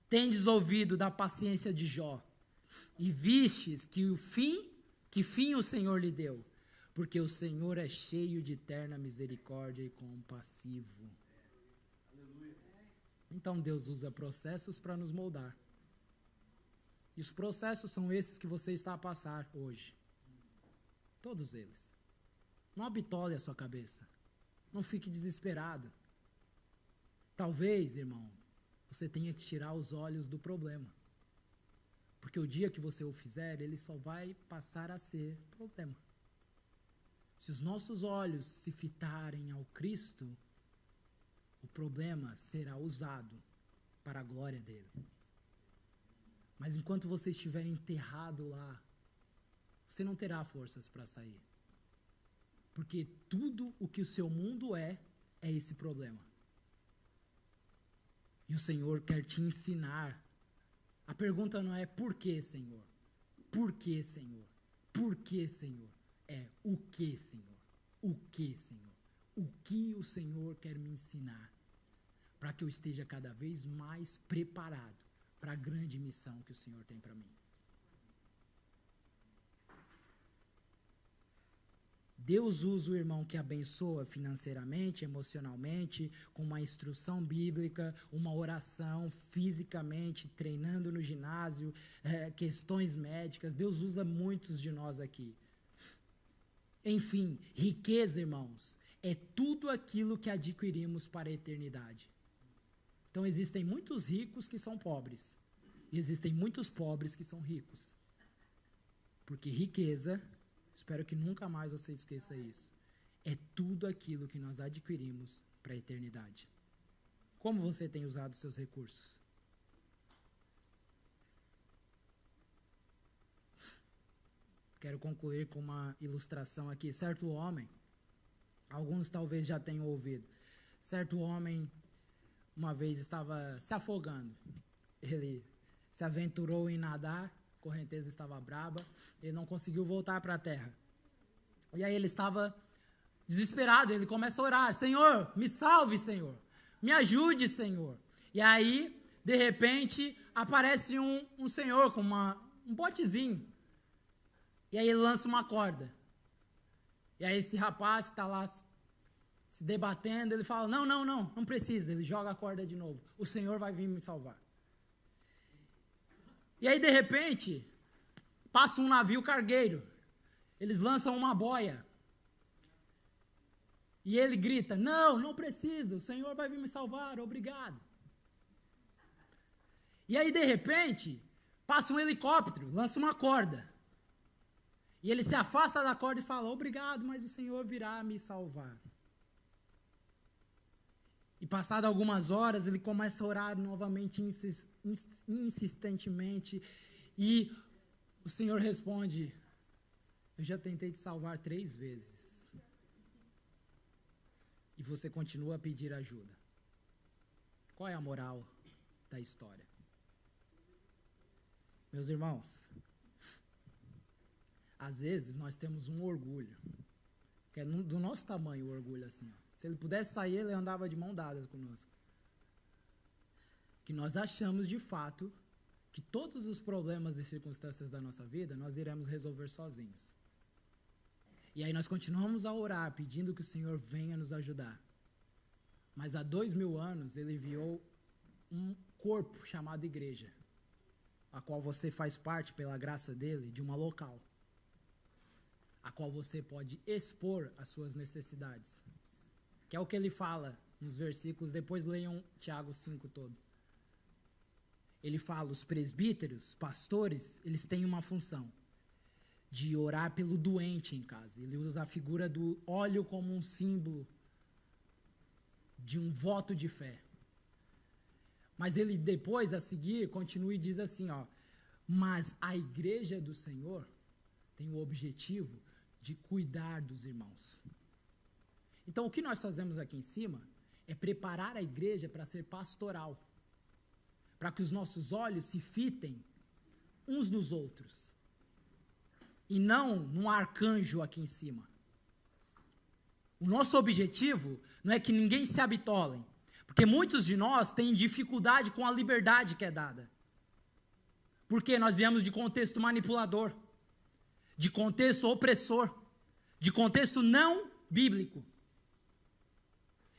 Tendes ouvido da paciência de Jó, e vistes que fim o Senhor lhe deu. Porque o Senhor é cheio de eterna misericórdia e compassivo. Então Deus usa processos para nos moldar. E os processos são esses que você está a passar hoje. Todos eles. Não habitole a sua cabeça. Não fique desesperado. Talvez, irmão, você tenha que tirar os olhos do problema. Porque o dia que você o fizer, ele só vai passar a ser problema. Se os nossos olhos se fitarem ao Cristo, o problema será usado para a glória dele. Mas enquanto você estiver enterrado lá, você não terá forças para sair. Porque tudo o que o seu mundo é esse problema. E o Senhor quer te ensinar. A pergunta não é por que, Senhor? Por que, Senhor? Por que, Senhor? É o que, Senhor? O que, Senhor? O que o Senhor quer me ensinar? Para que eu esteja cada vez mais preparado para a grande missão que o Senhor tem para mim. Deus usa o irmão que abençoa financeiramente, emocionalmente, com uma instrução bíblica, uma oração, fisicamente, treinando no ginásio, questões médicas. Deus usa muitos de nós aqui. Enfim, riqueza, irmãos, é tudo aquilo que adquirimos para a eternidade. Então existem muitos ricos que são pobres, e existem muitos pobres que são ricos. Porque riqueza, espero que nunca mais você esqueça isso, é tudo aquilo que nós adquirimos para a eternidade. Como você tem usado seus recursos? Quero concluir com uma ilustração aqui. Certo homem, alguns talvez já tenham ouvido, certo homem uma vez estava se afogando. Ele se aventurou em nadar, a correnteza estava braba, ele não conseguiu voltar para a terra. E aí ele estava desesperado, ele começa a orar, Senhor, me salve, Senhor, me ajude, Senhor. E aí, de repente, aparece um senhor com um botezinho. E aí ele lança uma corda. E aí esse rapaz está lá se debatendo, ele fala, não precisa. Ele joga a corda de novo. O Senhor vai vir me salvar. E aí, de repente, passa um navio cargueiro. Eles lançam uma boia. E ele grita, não precisa, o Senhor vai vir me salvar, obrigado. E aí, de repente, passa um helicóptero, lança uma corda. E ele se afasta da corda e fala, obrigado, mas o Senhor virá me salvar. E passado algumas horas, ele começa a orar novamente, insistentemente. E o Senhor responde: eu já tentei te salvar 3 vezes. E você continua a pedir ajuda. Qual é a moral da história? Meus irmãos, às vezes nós temos um orgulho, que é do nosso tamanho o orgulho assim, ó. Se ele pudesse sair, ele andava de mão dadas conosco. Que nós achamos de fato que todos os problemas e circunstâncias da nossa vida nós iremos resolver sozinhos. E aí nós continuamos a orar, pedindo que o Senhor venha nos ajudar. Mas há 2000 anos ele enviou um corpo chamado igreja, a qual você faz parte pela graça dele, de uma local, a qual você pode expor as suas necessidades. Que é o que ele fala nos versículos, depois leiam Tiago 5 todo. Ele fala, os presbíteros, pastores, eles têm uma função de orar pelo doente em casa. Ele usa a figura do óleo como um símbolo de um voto de fé. Mas ele depois, a seguir, continua e diz assim, ó, mas a igreja do Senhor tem o objetivo de cuidar dos irmãos. Então, o que nós fazemos aqui em cima é preparar a igreja para ser pastoral, para que os nossos olhos se fitem uns nos outros, e não num arcanjo aqui em cima. O nosso objetivo não é que ninguém se habitole, porque muitos de nós têm dificuldade com a liberdade que é dada. Porque nós viemos de contexto manipulador, de contexto opressor, de contexto não bíblico.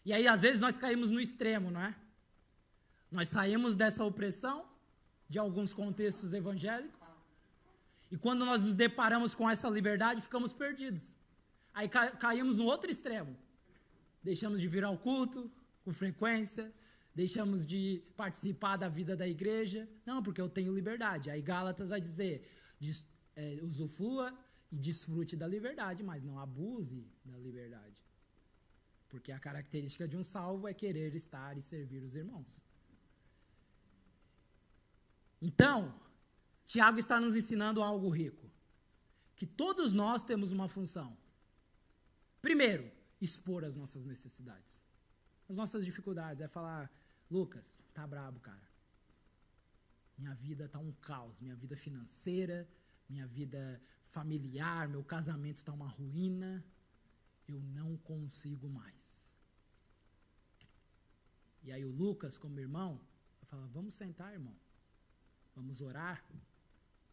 E aí, às vezes, nós caímos no extremo, não é? Nós saímos dessa opressão de alguns contextos evangélicos, e quando nós nos deparamos com essa liberdade, ficamos perdidos. Aí caímos no outro extremo. Deixamos de vir ao culto com frequência, deixamos de participar da vida da igreja. Não, porque eu tenho liberdade. Aí Gálatas vai dizer, usufrua e desfrute da liberdade, mas não abuse da liberdade. Porque a característica de um salvo é querer estar e servir os irmãos. Então, Tiago está nos ensinando algo rico. Que todos nós temos uma função. Primeiro, expor as nossas necessidades. As nossas dificuldades. É falar, Lucas, tá brabo, cara. Minha vida tá um caos. Minha vida financeira, minha vida familiar, meu casamento tá uma ruína. Eu não consigo mais. E aí o Lucas, como irmão, vai falar, vamos sentar, irmão. Vamos orar.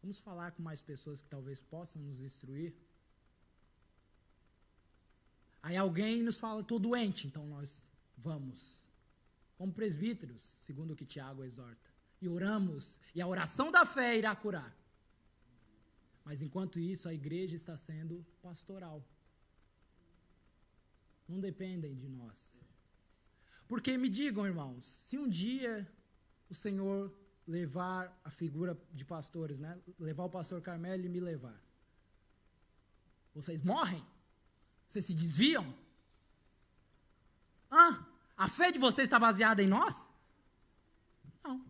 Vamos falar com mais pessoas que talvez possam nos instruir. Aí alguém nos fala, estou doente, então nós vamos, como presbíteros, segundo o que Tiago exorta, e oramos, e a oração da fé irá curar. Mas enquanto isso, a igreja está sendo pastoral. Não dependem de nós. Porque me digam, irmãos, se um dia o Senhor levar a figura de pastores, né? Levar o pastor Carmelo e me levar, vocês morrem? Vocês se desviam? A fé de vocês está baseada em nós? Não.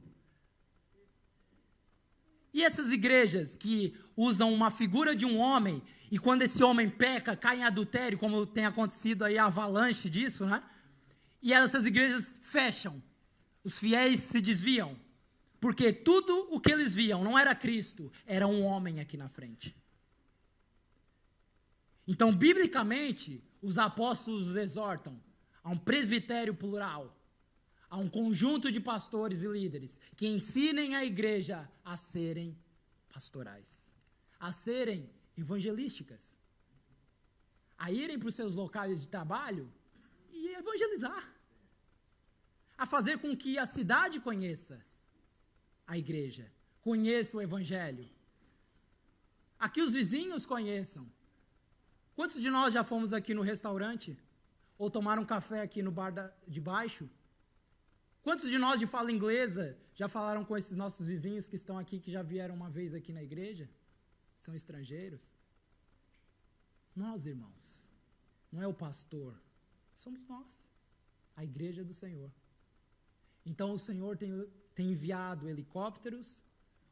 E essas igrejas que usam uma figura de um homem, e quando esse homem peca, cai em adultério, como tem acontecido aí, a avalanche disso, né? E essas igrejas fecham, os fiéis se desviam, porque tudo o que eles viam não era Cristo, era um homem aqui na frente. Então, biblicamente, os apóstolos exortam a um presbitério plural, a um conjunto de pastores e líderes que ensinem a igreja a serem pastorais, a serem evangelísticas, a irem para os seus locais de trabalho e evangelizar, a fazer com que a cidade conheça a igreja, conheça o evangelho, a que os vizinhos conheçam. Quantos de nós já fomos aqui no restaurante? Ou tomaram um café aqui no bar de baixo? Quantos de nós de fala inglesa já falaram com esses nossos vizinhos que estão aqui, que já vieram uma vez aqui na igreja? São estrangeiros? Nós, irmãos, não é o pastor, somos nós. A igreja do Senhor. Então o Senhor tem enviado helicópteros,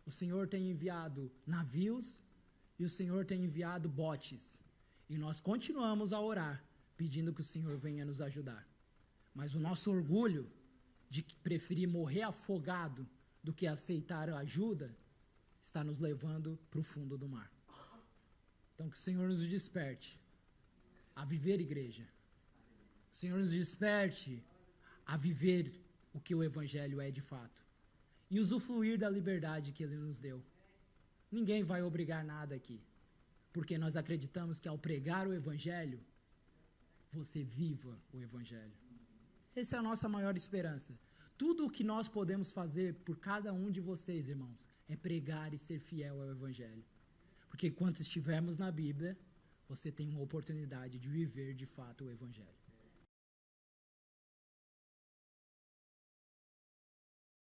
o Senhor tem enviado navios e o Senhor tem enviado botes. E nós continuamos a orar, pedindo que o Senhor venha nos ajudar. Mas o nosso orgulho de preferir morrer afogado do que aceitar a ajuda está nos levando para o fundo do mar. Então que o Senhor nos desperte a viver igreja. O Senhor nos desperte a viver o que o Evangelho é de fato. E usufruir da liberdade que Ele nos deu. Ninguém vai obrigar nada aqui. Porque nós acreditamos que ao pregar o Evangelho, você viva o Evangelho. Essa é a nossa maior esperança. Tudo o que nós podemos fazer por cada um de vocês, irmãos, é pregar e ser fiel ao Evangelho. Porque enquanto estivermos na Bíblia, você tem uma oportunidade de viver de fato o Evangelho.